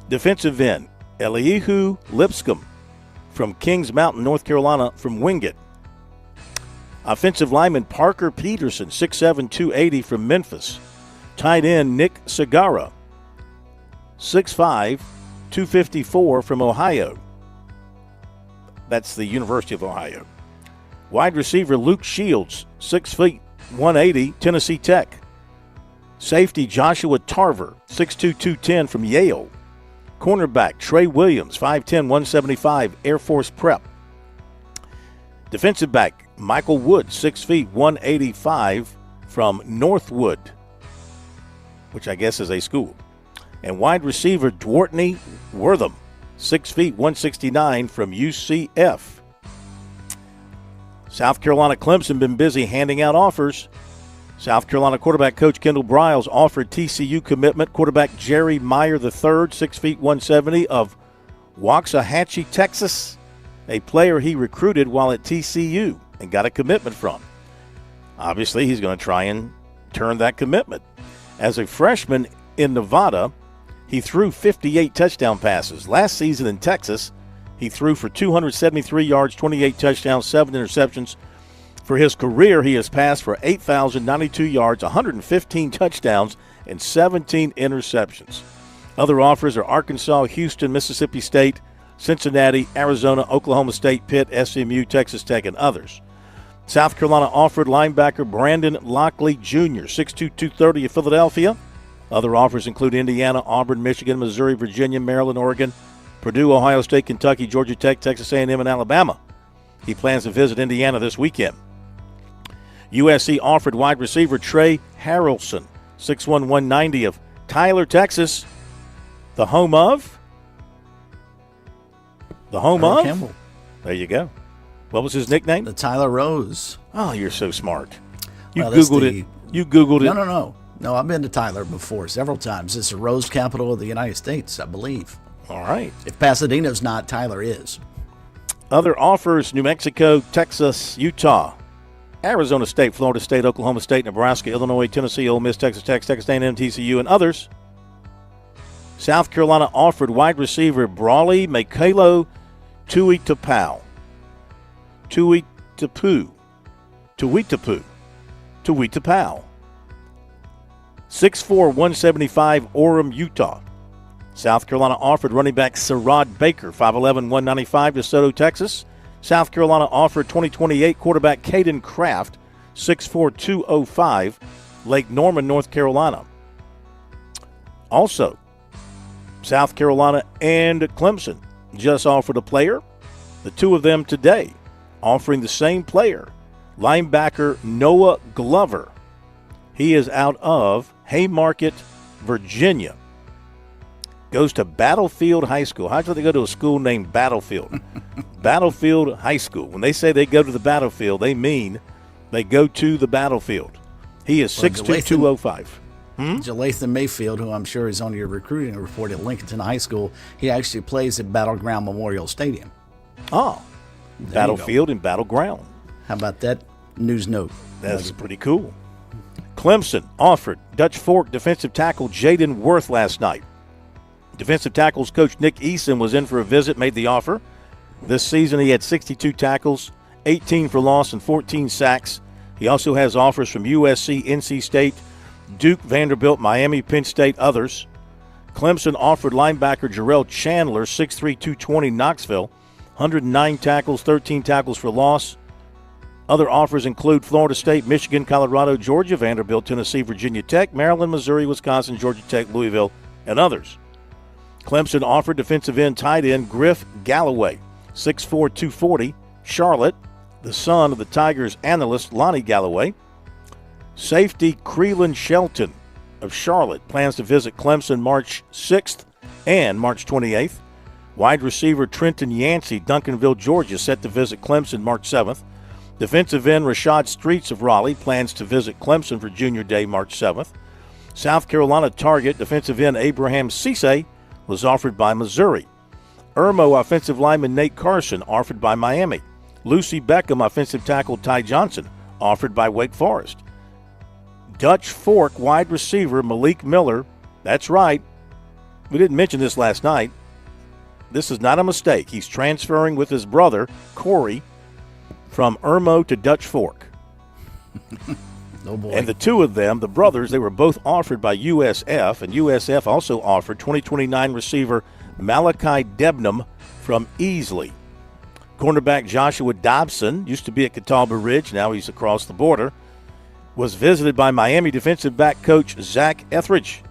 Defensive end Elihu Lipscomb from Kings Mountain, North Carolina, from Wingate. Offensive lineman Parker Peterson, 6'7", 280 from Memphis. Tight end Nick Segara, 6'5", 254 from Ohio. That's the University of Ohio. Wide receiver Luke Shields, 6 feet, 180, Tennessee Tech. Safety Joshua Tarver, 6'2", 210 from Yale. Cornerback Trey Williams, 5'10", 175, Air Force Prep. Defensive back Michael Wood, 6 feet, 185 from Northwood, which I guess is a school. And wide receiver Dwartney Wortham, 6 feet, 169 from UCF. South Carolina Clemson been busy handing out offers. South Carolina quarterback coach Kendall Briles offered TCU commitment quarterback Jerry Meyer III, 6 feet, 170 of Waxahachie, Texas, a player he recruited while at TCU and got a commitment from. Obviously, he's going to try and turn that commitment. As a freshman in Nevada, he threw 58 touchdown passes. Last season in Texas, he threw for 273 yards, 28 touchdowns, 7 interceptions. For his career, he has passed for 8,092 yards, 115 touchdowns, and 17 interceptions. Other offers are Arkansas, Houston, Mississippi State, Cincinnati, Arizona, Oklahoma State, Pitt, SMU, Texas Tech, and others. South Carolina offered linebacker Brandon Lockley Jr., 6'2", 230 of Philadelphia. Other offers include Indiana, Auburn, Michigan, Missouri, Virginia, Maryland, Oregon, Purdue, Ohio State, Kentucky, Georgia Tech, Texas A&M, and Alabama. He plans to visit Indiana this weekend. USC offered wide receiver Trey Harrelson, 6'1", 190 of Tyler, Texas, the home of? Campbell. There you go. What was his nickname? The Tyler Rose. Oh, you're so smart. You Well, that's Googled the- it. You Googled it. No, I've been to Tyler before several times. It's the rose capital of the United States, I believe. All right. If Pasadena's not, Tyler is. Other offers: New Mexico, Texas, Utah, Arizona State, Florida State, Oklahoma State, Nebraska, Illinois, Tennessee, Ole Miss, Texas Tech, Texas A&M, TCU, and others. South Carolina offered wide receiver Brawley Makalo Tuitapau. 6'4", 175, Orem, Utah. South Carolina offered running back Sherrod Baker, 5'11", 195, DeSoto, Texas. South Carolina offered 2028 quarterback Caden Kraft, 6'4", 205, Lake Norman, North Carolina. Also, South Carolina and Clemson just offered a player. The two of them today offering the same player, linebacker Noah Glover. He is out of Haymarket, Virginia. Goes to Battlefield High School. How do they go to a school named Battlefield? Battlefield High School. When they say they go to the battlefield, they mean they go to the battlefield. He is 6'2", 205. Jalathan Mayfield, who I'm sure is on your recruiting report at Lincoln High School, he actually plays at Battleground Memorial Stadium. Oh, Battlefield and Battleground. How about that news note? That's pretty cool. Clemson offered Dutch Fork defensive tackle Jaden Worth last night. Defensive tackles coach Nick Eason was in for a visit, made the offer. This season he had 62 tackles, 18 for loss, and 14 sacks. He also has offers from USC, NC State, Duke, Vanderbilt, Miami, Penn State, others. Clemson offered linebacker Jarrell Chandler, 6'3", 220, Knoxville, 109 tackles, 13 tackles for loss. Other offers include Florida State, Michigan, Colorado, Georgia, Vanderbilt, Tennessee, Virginia Tech, Maryland, Missouri, Wisconsin, Georgia Tech, Louisville, and others. Clemson offered defensive end tight end Griff Galloway, 6'4", 240, Charlotte, the son of the Tigers analyst Lonnie Galloway. Safety Creelan Shelton of Charlotte plans to visit Clemson March 6th and March 28th. Wide receiver Trenton Yancey, Duncanville, Georgia, set to visit Clemson March 7th. Defensive end Rashad Streets of Raleigh plans to visit Clemson for Junior Day March 7th. South Carolina target defensive end Abraham Cisse was offered by Missouri. Irmo offensive lineman Nate Carson offered by Miami. Lucy Beckham offensive tackle Ty Johnson offered by Wake Forest. Dutch Fork wide receiver Malik Miller, that's right, we didn't mention this last night. This is not a mistake. He's transferring with his brother, Corey, from Irmo to Dutch Fork. Oh boy. And the two of them, the brothers, they were both offered by USF, and USF also offered 2029 receiver Malachi Debnam from Easley. Cornerback Joshua Dobson, used to be at Catawba Ridge, now he's across the border, was visited by Miami defensive back coach Zach Etheridge.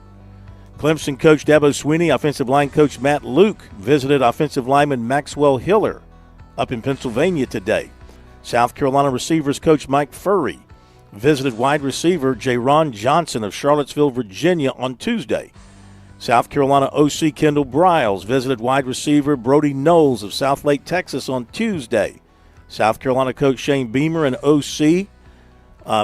Clemson coach Dabo Sweeney, offensive line coach Matt Luke visited offensive lineman Maxwell Hiller up in Pennsylvania today. South Carolina receivers coach Mike Furry visited wide receiver Jaron Johnson of Charlottesville, Virginia on Tuesday. South Carolina OC Kendall Briles visited wide receiver Brody Knowles of South Lake, Texas on Tuesday. South Carolina coach Shane Beamer and OC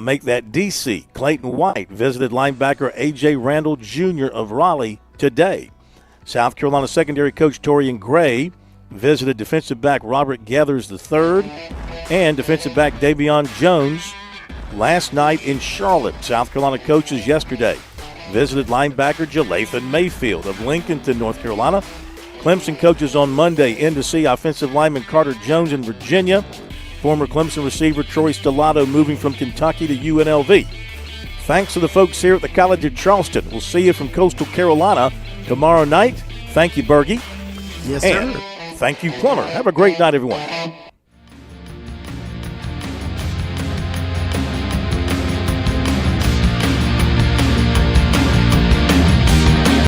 make that DC. Clayton White visited linebacker A.J. Randall Jr. of Raleigh today. South Carolina secondary coach Torian Gray visited defensive back Robert Gathers III and defensive back Davion Jones last night in Charlotte. South Carolina coaches yesterday visited linebacker Jalathan Mayfield of Lincolnton, North Carolina. Clemson coaches on Monday in to see offensive lineman Carter Jones in Virginia. Former Clemson receiver Troy Stellato moving from Kentucky to UNLV. Thanks to the folks here at the College of Charleston. We'll see you from Coastal Carolina tomorrow night. Thank you, Bergie. Yes, and sir. Thank you, Plummer. Have a great night, everyone.